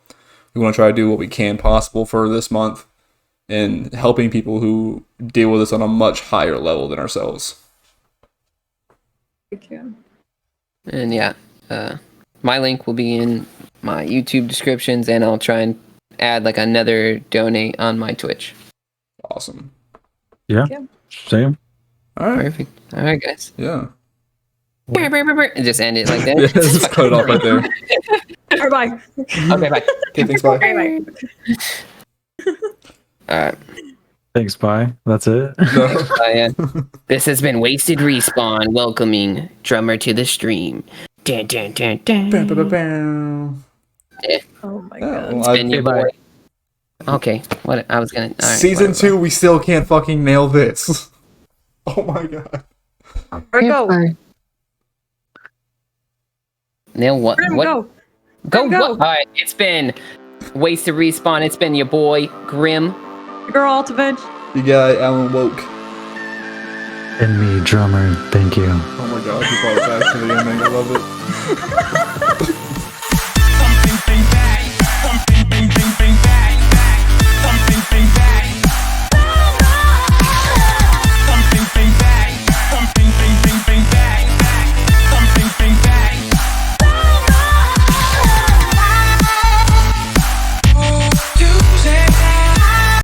we want to try to do what we can possible for this month and helping people who deal with this on a much higher level than ourselves. And yeah, my link will be in my YouTube descriptions, and I'll try and add like another donate on my Twitch. Awesome. Yeah, Yeah. same. All right. Perfect. All right, guys. Yeah. And just end it like that. Yeah, just cut it off right there. All right, bye. Okay, bye. Okay, thanks, bye. Bye. All right. Thanks, bye. That's it. No. This has been Wasted Respawn, welcoming Drummer to the stream. Dun, dun, dun, dun. Oh my Yeah, god. well, Been your boy. Okay, what I was gonna. All right, Season whatever. 2, we still can't fucking nail this. Oh my god. Where'd it go? Nail what? Grim, What? go. Go, Grim, what? go. All right, it's been Wasted Respawn. It's been your boy Grim. Girl, Altivenge. You got Alan Woke. And me, drummer. Thank you. Oh my god, he brought it back to the ending. I love it.